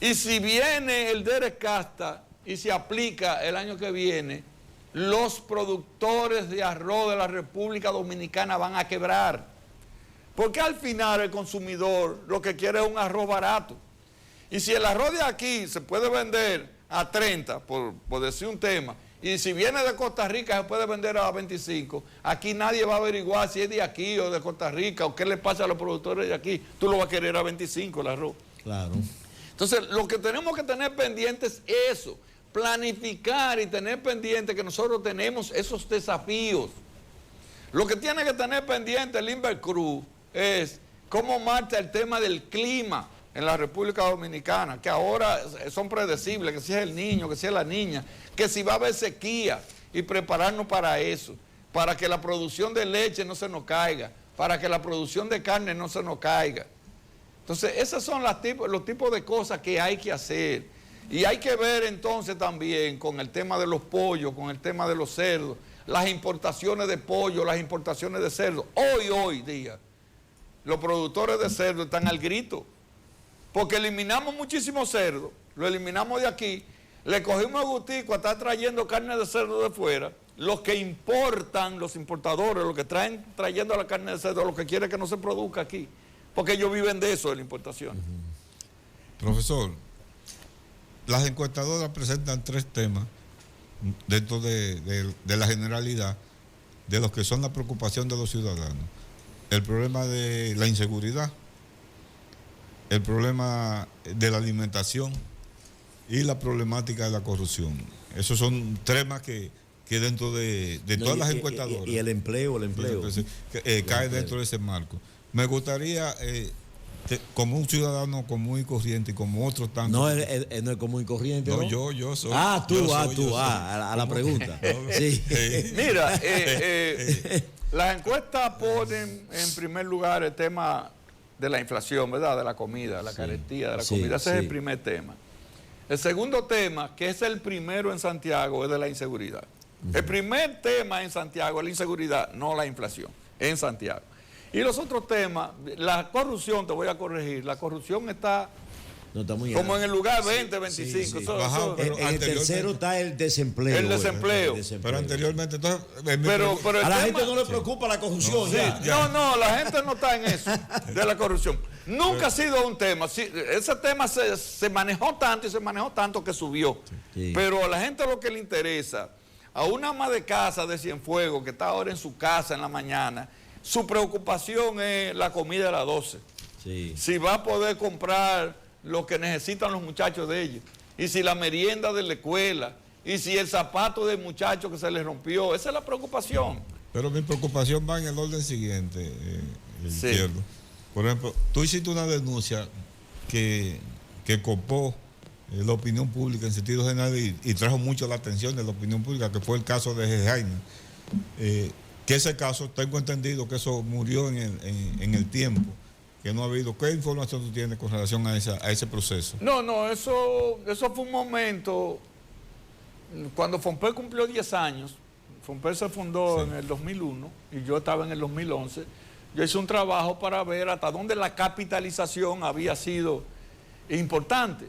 Y si viene el DERECASTA y se aplica el año que viene, los productores de arroz de la República Dominicana van a quebrar. Porque al final el consumidor lo que quiere es un arroz barato. Y si el arroz de aquí se puede vender a 30, por decir un tema, y si viene de Costa Rica se puede vender a 25, aquí nadie va a averiguar si es de aquí o de Costa Rica o qué le pasa a los productores de aquí. Tú lo vas a querer a 25 el arroz. Claro. Entonces, lo que tenemos que tener pendiente es eso, planificar y tener pendiente que nosotros tenemos esos desafíos. Lo que tiene que tener pendiente el Invercruz es cómo marcha el tema del clima en la República Dominicana, que ahora son predecibles, que si es el niño, que si es la niña, que si va a haber sequía y prepararnos para eso, para que la producción de leche no se nos caiga, para que la producción de carne no se nos caiga. Entonces, esos son los tipos de cosas que hay que hacer. Y hay que ver entonces también con el tema de los pollos, con el tema de los cerdos, las importaciones de pollo, las importaciones de cerdo. Hoy día, los productores de cerdo están al grito, porque eliminamos muchísimos cerdos, lo eliminamos de aquí, le cogimos el gustico a estar trayendo carne de cerdo de fuera. Los que importan, los importadores, los que traen trayendo la carne de cerdo, lo que quieren que no se produzca aquí, porque ellos viven de eso, de la importación. Profesor, las encuestadoras presentan 3 temas dentro de la generalidad de los que son la preocupación de los ciudadanos. El problema de la inseguridad, el problema de la alimentación y la problemática de la corrupción. Esos son temas que dentro de todas las encuestadoras. Y el empleo. Cae dentro de ese marco. Me gustaría, como un ciudadano común y corriente, y como otros tantos. No, él no es común y corriente. No, ¿no? yo soy. A la pregunta. Sí. Mira, las encuestas ponen en primer lugar el tema de la inflación, ¿verdad? De la comida, la carestía de la comida. Ese es el primer tema. El segundo tema, que es el primero en Santiago, es de la inseguridad. El primer tema en Santiago es la inseguridad, no la inflación, en Santiago. Y los otros temas, la corrupción, te voy a corregir, la corrupción está como en el lugar 20, 25. En el tercero está el desempleo. El desempleo. Pero anteriormente, entonces... Pero a la gente no le preocupa la corrupción. No, la gente no está en eso, de la corrupción. Nunca ha sido un tema. Ese tema se manejó tanto y se manejó tanto que subió. Sí. Pero a la gente lo que le interesa, a una ama de casa de Cienfuegos que está ahora en su casa en la mañana, su preocupación es la comida a las 12. Sí. Si va a poder comprar lo que necesitan los muchachos de ellos. Y si la merienda de la escuela. Y si el zapato del muchacho que se le rompió. Esa es la preocupación. Pero mi preocupación va en el orden siguiente, izquierdo. Por ejemplo, tú hiciste una denuncia que copó la opinión pública en sentido general y trajo mucho la atención de la opinión pública, que fue el caso de Jejaina. Que ese caso, tengo entendido que eso murió en el tiempo, que no ha habido. ¿Qué información tú tienes con relación a ese proceso? No, eso fue un momento, cuando Fomper cumplió 10 años, Fomper se fundó en el 2001 y yo estaba en el 2011, yo hice un trabajo para ver hasta dónde la capitalización había sido importante.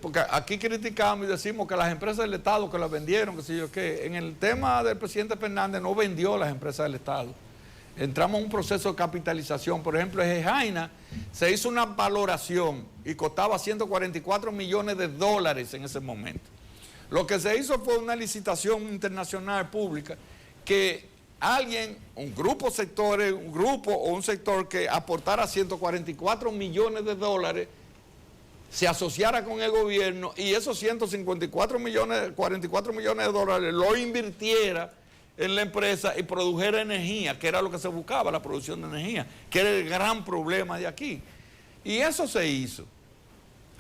Porque aquí criticamos y decimos que las empresas del Estado que las vendieron, que sé yo qué. En el tema del presidente Fernández no vendió las empresas del Estado. Entramos en un proceso de capitalización. Por ejemplo, en Jejaina se hizo una valoración y costaba 144 millones de dólares en ese momento. Lo que se hizo fue una licitación internacional pública que alguien, un grupo o un sector que aportara 144 millones de dólares se asociara con el gobierno y esos 44 millones de dólares lo invirtiera en la empresa y produjera energía, que era lo que se buscaba, la producción de energía, que era el gran problema de aquí. Y eso se hizo.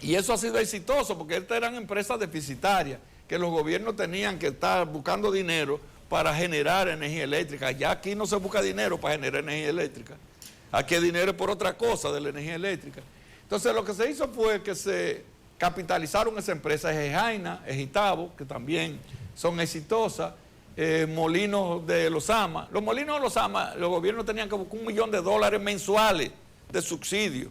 Y eso ha sido exitoso porque estas eran empresas deficitarias, que los gobiernos tenían que estar buscando dinero para generar energía eléctrica. Ya aquí no se busca dinero para generar energía eléctrica. Aquí hay dinero por otra cosa de la energía eléctrica. Entonces lo que se hizo fue que se capitalizaron esa empresa, Ejaina, Ejitabo, que también son exitosas, Molinos de Los Amas. Los Molinos de Los Amas, los gobiernos tenían que buscar $1 millón mensuales de subsidio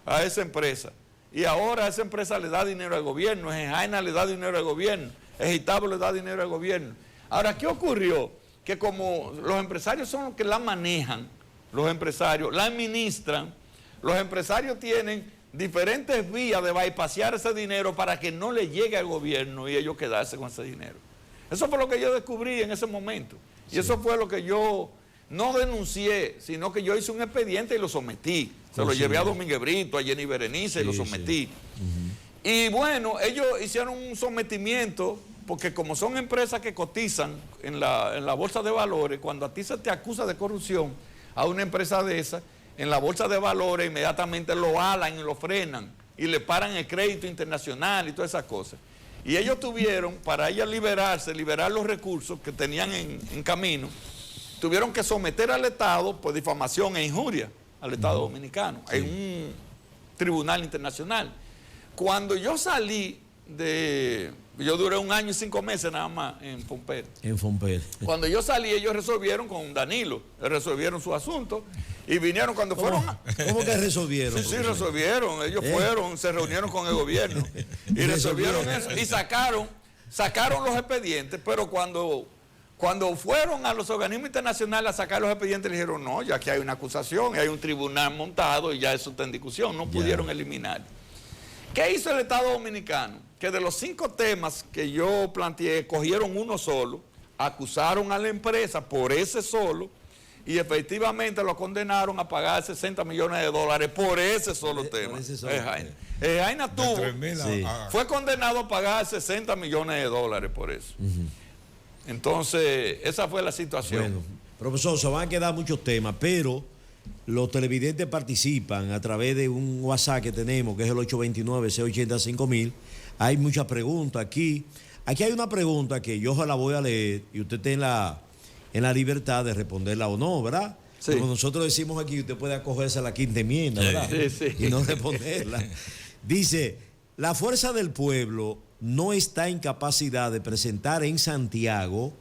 a esa empresa. Y ahora esa empresa le da dinero al gobierno, Ejaina le da dinero al gobierno, Ejitabo le da dinero al gobierno. Ahora, ¿qué ocurrió? Que como los empresarios son los que la manejan, los empresarios la administran, los empresarios tienen diferentes vías de bypassear ese dinero para que no le llegue al gobierno y ellos quedarse con ese dinero. Eso fue lo que yo descubrí en ese momento. Y eso fue lo que yo no denuncié, sino que yo hice un expediente y lo sometí. Se lo llevé a Domínguez Brito, a Jenny Berenice y lo sometí. Y bueno, ellos hicieron un sometimiento, porque como son empresas que cotizan en la bolsa de valores, cuando a ti se te acusa de corrupción a una empresa de esas, en la bolsa de valores inmediatamente lo alan y lo frenan y le paran el crédito internacional y todas esas cosas. Y ellos tuvieron, para ellos liberar los recursos que tenían en camino, tuvieron que someter al Estado por difamación e injuria al Estado dominicano en un tribunal internacional. Cuando yo salí yo duré 1 año y 5 meses nada más en Fomper. Cuando yo salí, ellos resolvieron con Danilo, resolvieron su asunto y vinieron cuando fueron. ¿Cómo que resolvieron? Sí, resolvieron. Ellos fueron, se reunieron con el gobierno y resolvieron eso y sacaron los expedientes, pero cuando fueron a los organismos internacionales a sacar los expedientes, le dijeron, no, ya que hay una acusación, hay un tribunal montado y ya eso está en discusión, no pudieron eliminar. ¿Qué hizo el Estado Dominicano? Que de los 5 temas que yo planteé, cogieron uno solo, acusaron a la empresa por ese solo y efectivamente lo condenaron a pagar $60 millones por ese solo tema. Ejaina fue condenado a pagar $60 millones por eso. Entonces, esa fue la situación. Bueno, profesor, se van a quedar muchos temas, pero los televidentes participan a través de un WhatsApp que tenemos, que es el 829-680-5000. Hay muchas preguntas aquí. Aquí hay una pregunta que yo la voy a leer y usted está en la libertad de responderla o no, ¿verdad? Sí. Como nosotros decimos aquí, usted puede acogerse a la 5ª enmienda, ¿verdad? Sí. Y no responderla. Dice, la Fuerza del Pueblo no está en capacidad de presentar en Santiago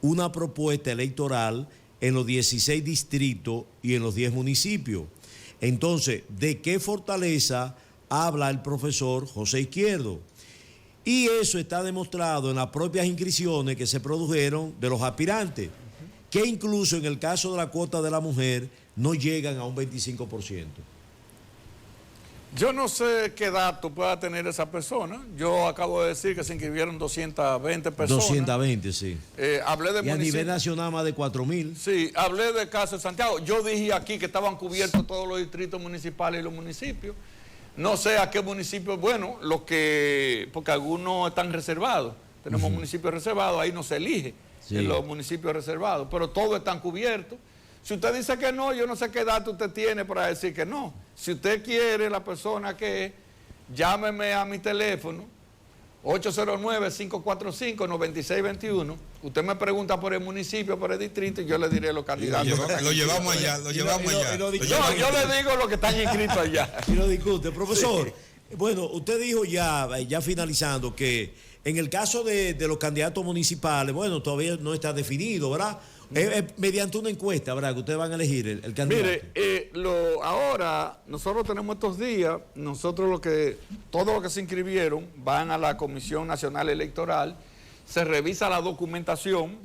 una propuesta electoral en los 16 distritos y en los 10 municipios. Entonces, ¿de qué fortaleza habla el profesor José Izquierdo? Y eso está demostrado en las propias inscripciones que se produjeron de los aspirantes, que incluso en el caso de la cuota de la mujer no llegan a un 25%. Yo no sé qué dato pueda tener esa persona. Yo acabo de decir que se inscribieron 220 personas. 220, sí. Hablé de y a nivel nacional más de 4.000. Sí, hablé del caso de Santiago. Yo dije aquí que estaban cubiertos todos los distritos municipales y los municipios. No sé a qué municipios, bueno, porque algunos están reservados. Tenemos municipios reservados, ahí no se elige en los municipios reservados, pero todos están cubiertos. Si usted dice que no, yo no sé qué dato usted tiene para decir que no. Si usted quiere, la persona que es, llámeme a mi teléfono, 809-545-9621. Usted me pregunta por el municipio, por el distrito, y yo le diré los candidatos. Lo llevamos allá. Yo le digo los que están inscritos allá. Y lo discute. Profesor, bueno, usted dijo ya finalizando, que en el caso de los candidatos municipales, bueno, todavía no está definido, ¿verdad? Mediante una encuesta, ¿verdad? Que ustedes van a elegir el candidato. Mire, ahora nosotros tenemos estos días, todos los que se inscribieron van a la Comisión Nacional Electoral, se revisa la documentación,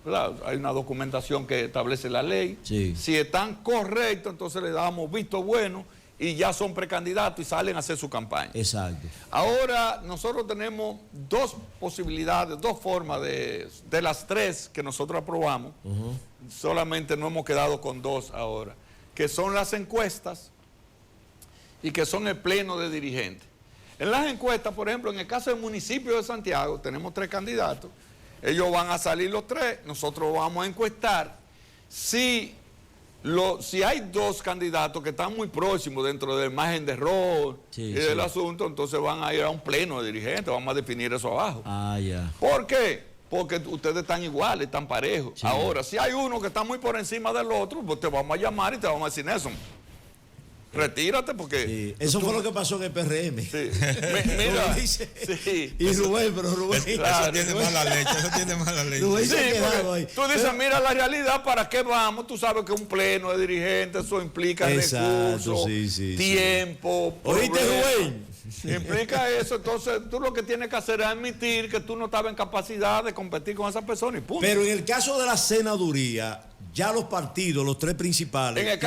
¿verdad? Hay una documentación que establece la ley. Sí. Si están correctos, entonces le damos visto bueno y ya son precandidatos y salen a hacer su campaña. Exacto. Ahora nosotros tenemos 2 posibilidades, 2 formas de las 3 que nosotros aprobamos. Solamente no hemos quedado con 2 ahora, que son las encuestas y que son el pleno de dirigentes. En las encuestas, por ejemplo, en el caso del municipio de Santiago, tenemos 3 candidatos. Ellos van a salir los 3, nosotros vamos a encuestar si hay 2 candidatos que están muy próximos dentro del margen de error y del asunto, entonces van a ir a un pleno de dirigentes, vamos a definir eso abajo. Ya. ¿Por qué? porque ustedes están iguales, están parejos. Sí. Ahora, si hay uno que está muy por encima del otro, pues te vamos a llamar y te vamos a decir, Nelson, retírate porque... Sí. Eso fue lo que pasó en el PRM. Sí. Mira, sí. Y Rubén, pero Rubén... Claro, eso tiene mala leche, Rubén sí, tú dices, mira la realidad, ¿para qué vamos? Tú sabes que un pleno de dirigentes, eso implica recursos, tiempo... ¿Oíste, Rubén? Implica eso, entonces tú lo que tienes que hacer es admitir que tú no estabas en capacidad de competir con esa persona y punto. Pero en el caso de la senaduría, ya los partidos, los tres principales... En el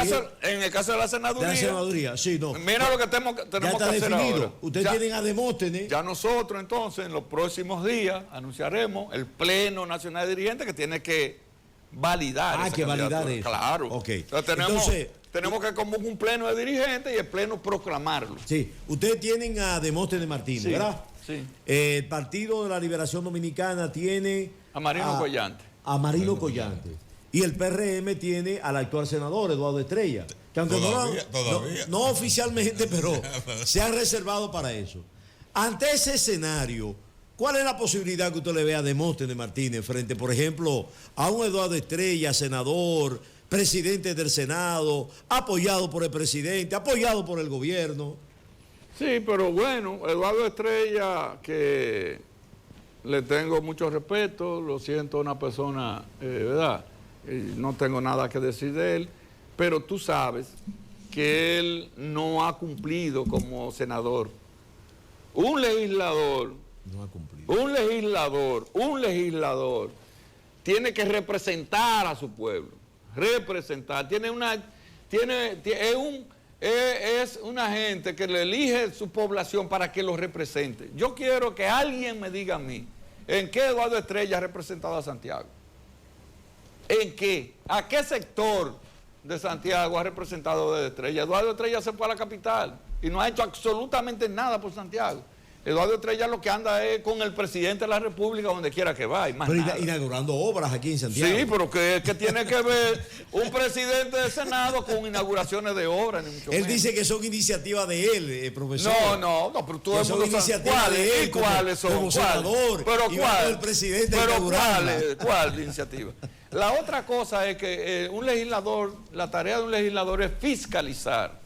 caso de la senaduría... De la senaduría, sí, no. Mira lo que tenemos que hacer ahora. Ustedes tienen a Demóstenes. Ya nosotros entonces en los próximos días anunciaremos el Pleno Nacional de Dirigentes que tiene que validar. Que validar eso. Claro. Ok. Entonces, tenemos que convocar un pleno de dirigentes y el pleno proclamarlo. Sí, ustedes tienen a Demóstenes Martínez, sí, ¿verdad? Sí. El Partido de la Liberación Dominicana tiene a Marino Collante. A Marino Collante. Y el PRM tiene al actual senador, Eduardo Estrella. Que aunque no oficialmente, pero se han reservado para eso. Ante ese escenario, ¿cuál es la posibilidad que usted le vea a Demóstenes Martínez frente, por ejemplo, a un Eduardo Estrella, senador, presidente del Senado, apoyado por el presidente, apoyado por el gobierno? Sí, pero bueno, Eduardo Estrella, que le tengo mucho respeto, lo siento, una persona, ¿verdad? No tengo nada que decir de él, pero tú sabes que él no ha cumplido como senador. Un legislador, no ha cumplido. Un legislador tiene que representar a su pueblo. Representar, es una gente que le elige su población para que lo represente. Yo quiero que alguien me diga a mí, ¿en qué Eduardo Estrella ha representado a Santiago? ¿En qué? ¿A qué sector de Santiago ha representado Eduardo Estrella? Eduardo Estrella se fue a la capital y no ha hecho absolutamente nada por Santiago. Eduardo Estrella lo que anda es con el presidente de la República donde quiera que va. Pero inaugurando obras aquí en Santiago. Sí, pero ¿qué tiene que ver un presidente del Senado con inauguraciones de obras? Él dice que son iniciativas de él, profesor. No, pero todo el mundo son iniciativas de él. ¿Cuáles son? Como senador. Pero el presidente ¿cuál iniciativa? La otra cosa es que un legislador, la tarea de un legislador es fiscalizar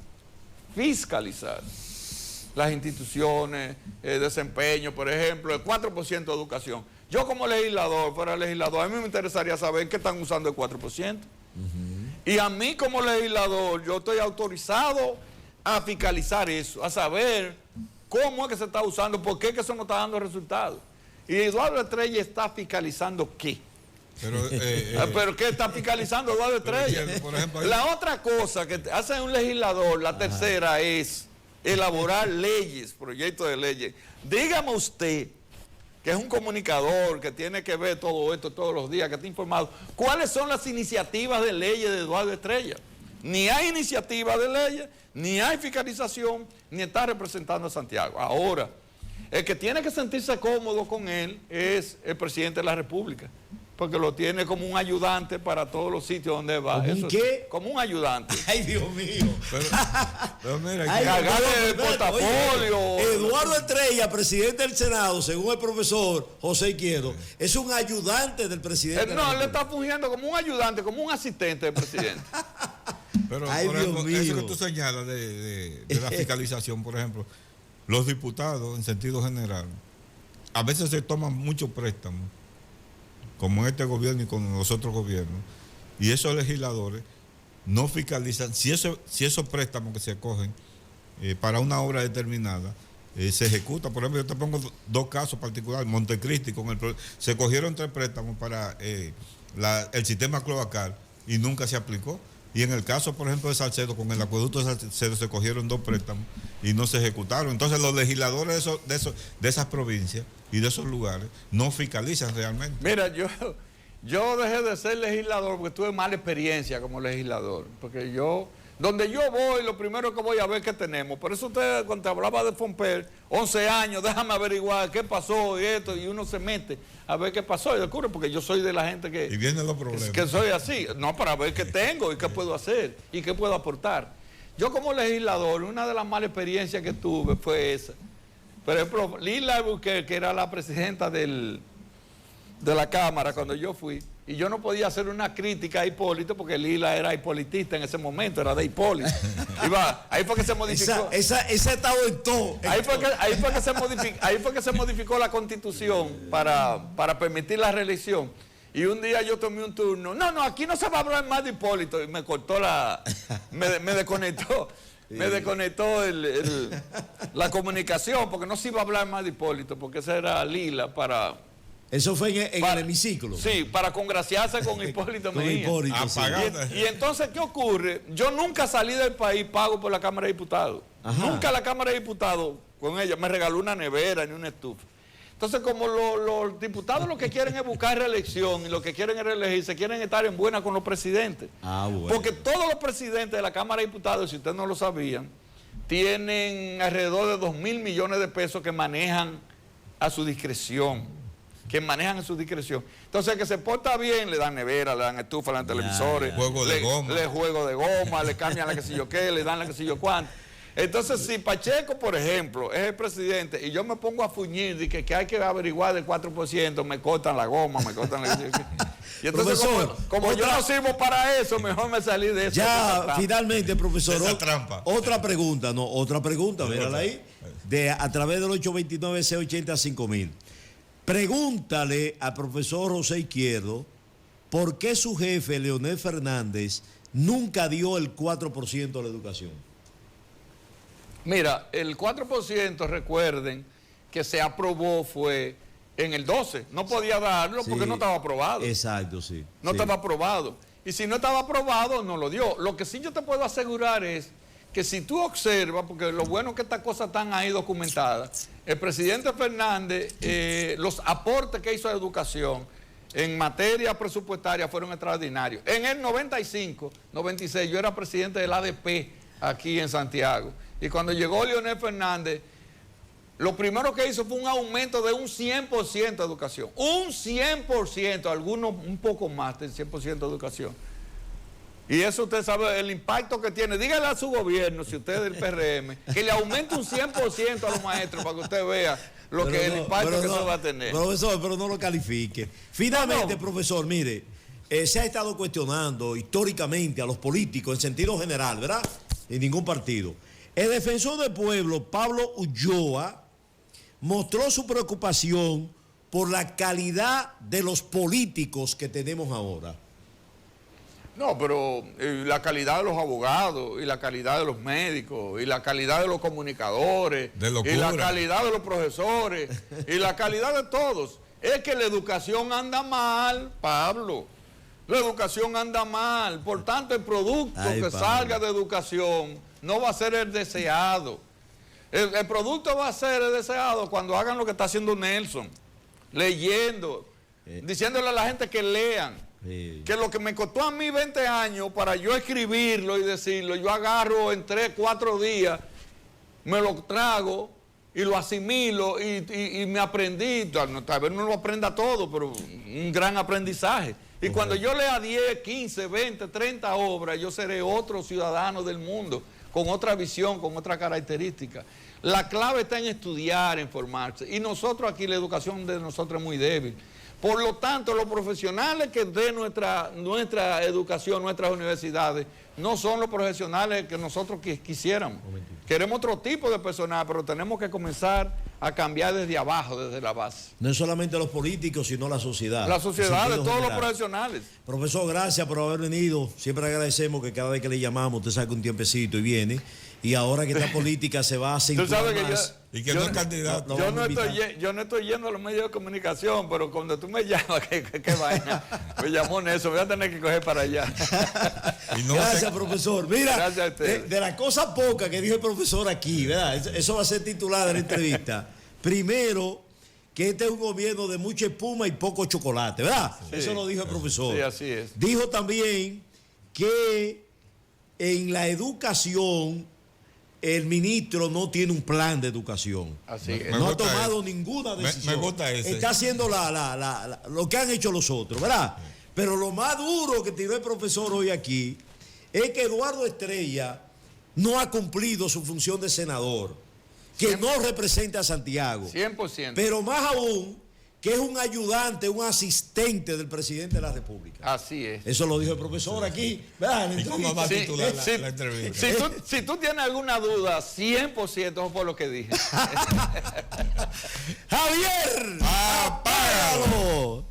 las instituciones, desempeño, por ejemplo, el 4% de educación. Yo como legislador, fuera legislador, a mí me interesaría saber qué están usando el 4%. Y a mí como legislador, yo estoy autorizado a fiscalizar eso, a saber cómo es que se está usando, por qué es que eso no está dando resultados. Y Eduardo Estrella está fiscalizando qué. Pero ¿qué está fiscalizando Eduardo Estrella? Por ejemplo, la otra cosa que hace un legislador, la tercera es elaborar leyes, proyectos de leyes. Dígame usted, que es un comunicador, que tiene que ver todo esto todos los días, que está informado, ¿cuáles son las iniciativas de leyes de Eduardo Estrella? Ni hay iniciativa de leyes, ni hay fiscalización, ni está representando a Santiago. Ahora, el que tiene que sentirse cómodo con él es el presidente de la República, porque lo tiene como un ayudante para todos los sitios donde va. ¿Como un qué? Como un ayudante. Ay, Dios mío. Pero mira, cargarle el portafolio. Oye, Eduardo Estrella, presidente del Senado, según el profesor José Izquierdo, es un ayudante del presidente. No, él le está fungiendo como un ayudante, como un asistente del presidente. Pero, por ejemplo, eso que tú señalas de la fiscalización, por ejemplo, los diputados, en sentido general, a veces se toman muchos préstamos, como este gobierno y con los otros gobiernos, y esos legisladores no fiscalizan si esos préstamos que se acogen para una obra determinada se ejecuta. Por ejemplo, yo te pongo dos casos particulares. Montecristi, se cogieron 3 préstamos para el sistema cloacal y nunca se aplicó. Y en el caso, por ejemplo, de Salcedo, con el acueducto de Salcedo se cogieron 2 préstamos y no se ejecutaron. Entonces los legisladores de esas provincias y de esos lugares no fiscalizan realmente. Mira, yo dejé de ser legislador porque tuve mala experiencia como legislador. Porque donde yo voy, lo primero que voy a ver qué tenemos. Por eso usted, cuando te hablaba de Fomper, 11 años, déjame averiguar qué pasó y esto, y uno se mete a ver qué pasó y descubre, porque yo soy de la gente que... Y vienen los problemas. Que soy así, no, para ver qué tengo y qué puedo hacer y qué puedo aportar. Yo como legislador, una de las malas experiencias que tuve fue esa. Por ejemplo, Lila Albuquerque, que era la presidenta del de la Cámara cuando yo fui, y yo no podía hacer una crítica a Hipólito porque Lila era hipolitista en ese momento, era de Hipólito. Ahí fue que se modificó. Esa estado en todo. Ahí fue que se modificó la Constitución para permitir la reelección. Y un día yo tomé un turno. No, aquí no se va a hablar más de Hipólito. Y me cortó me desconectó. Me desconectó la comunicación porque no se iba a hablar más de Hipólito, porque esa era Lila para... Eso fue en el hemiciclo. Sí, para congraciarse con Hipólito Mejía. Y entonces, ¿qué ocurre? Yo nunca salí del país pago por la Cámara de Diputados. Ajá. Nunca la Cámara de Diputados, con ella, me regaló una nevera ni una estufa. Entonces, como los diputados lo que quieren es buscar reelección y lo que quieren es reelegirse, quieren estar en buena con los presidentes. Bueno. Porque todos los presidentes de la Cámara de Diputados, si ustedes no lo sabían, tienen alrededor de 2.000 millones de pesos que manejan a su discreción. Entonces, el que se porta bien, le dan nevera, le dan estufa, le dan televisores, juego de goma, le cambian la que sé yo qué, le dan la que sé yo cuánto. Entonces, si Pacheco, por ejemplo, es el presidente y yo me pongo a fuñir de que hay que averiguar del 4%, me cortan la goma, me cortan la... Y entonces, profesor, como yo no sirvo para eso, mejor me salí de eso. Ya, finalmente, profesor, esa trampa. Otra pregunta, mírala ahí, a través del 829-680-5000. Pregúntale al profesor José Izquierdo por qué su jefe, Leonel Fernández, nunca dio el 4% a la educación. Mira, el 4%, recuerden que se aprobó fue en el 12. No podía darlo porque no estaba aprobado. Exacto, sí. No estaba aprobado. Y si no estaba aprobado, no lo dio. Lo que sí yo te puedo asegurar es que si tú observas, porque lo bueno es que estas cosas están ahí documentadas, el presidente Fernández, los aportes que hizo a educación en materia presupuestaria fueron extraordinarios. En el 95, 96, yo era presidente del ADP aquí en Santiago. Y cuando llegó Leonel Fernández, lo primero que hizo fue un aumento de un 100% de educación. Un 100%, algunos un poco más del 100% de educación. Y eso usted sabe el impacto que tiene. Dígale a su gobierno, si usted es del PRM, que le aumente un 100% a los maestros para que usted vea el impacto que eso va a tener. Profesor, pero no lo califique. Finalmente, profesor, mire, se ha estado cuestionando históricamente a los políticos en sentido general, ¿verdad? En ningún partido. El defensor del pueblo, Pablo Ulloa, mostró su preocupación por la calidad de los políticos que tenemos ahora. No, pero la calidad de los abogados, y la calidad de los médicos, y la calidad de los comunicadores, y la calidad de los profesores, y la calidad de todos. Es que la educación anda mal, Pablo. La educación anda mal. Por tanto, el producto que salga de educación no va a ser el deseado. El producto va a ser el deseado cuando hagan lo que está haciendo Nelson, leyendo, diciéndole a la gente que lean. Que lo que me costó a mí 20 años para yo escribirlo y decirlo, yo agarro en 3, 4 días, me lo trago y lo asimilo y me aprendí. Tal vez no lo aprenda todo, pero un gran aprendizaje. Y cuando yo lea 10, 15, 20, 30 obras, yo seré otro ciudadano del mundo, con otra visión, con otra característica. La clave está en estudiar, en formarse. Y nosotros aquí, la educación de nosotros es muy débil. Por lo tanto, los profesionales que den nuestra educación, nuestras universidades, no son los profesionales que nosotros quisiéramos. Queremos otro tipo de personal, pero tenemos que comenzar a cambiar desde abajo, desde la base. No es solamente los políticos, sino la sociedad. La sociedad de todos los profesionales. Profesor, gracias por haber venido. Siempre agradecemos que cada vez que le llamamos usted saque un tiempecito y viene. Y ahora que esta política se va a acentuar más. Y que no es candidato. Yo no estoy yendo a los medios de comunicación, pero cuando tú me llamas, qué vaina. Me llamó Nelson, voy a tener que coger para allá. Gracias, profesor. Mira, de la cosa poca que dijo el profesor aquí, ¿verdad? Eso va a ser titular de la entrevista. Primero, que este es un gobierno de mucha espuma y poco chocolate, ¿verdad? Sí, eso lo dijo el profesor. Sí, así es. Dijo también que en la educación el ministro no tiene un plan de educación. Así es. No ha tomado ninguna decisión. Me gusta ese. Está haciendo lo que han hecho los otros, ¿verdad? Pero lo más duro que tiró el profesor hoy aquí es que Eduardo Estrella no ha cumplido su función de senador, que 100%. No representa a Santiago. 100%. Pero más aún, que es un ayudante, un asistente del presidente de la República. Así es. Eso lo dijo el profesor aquí. Vean, ¿Y cómo va a titular la entrevista? Si tú tienes alguna duda, 100% por lo que dije. Javier, apágalo.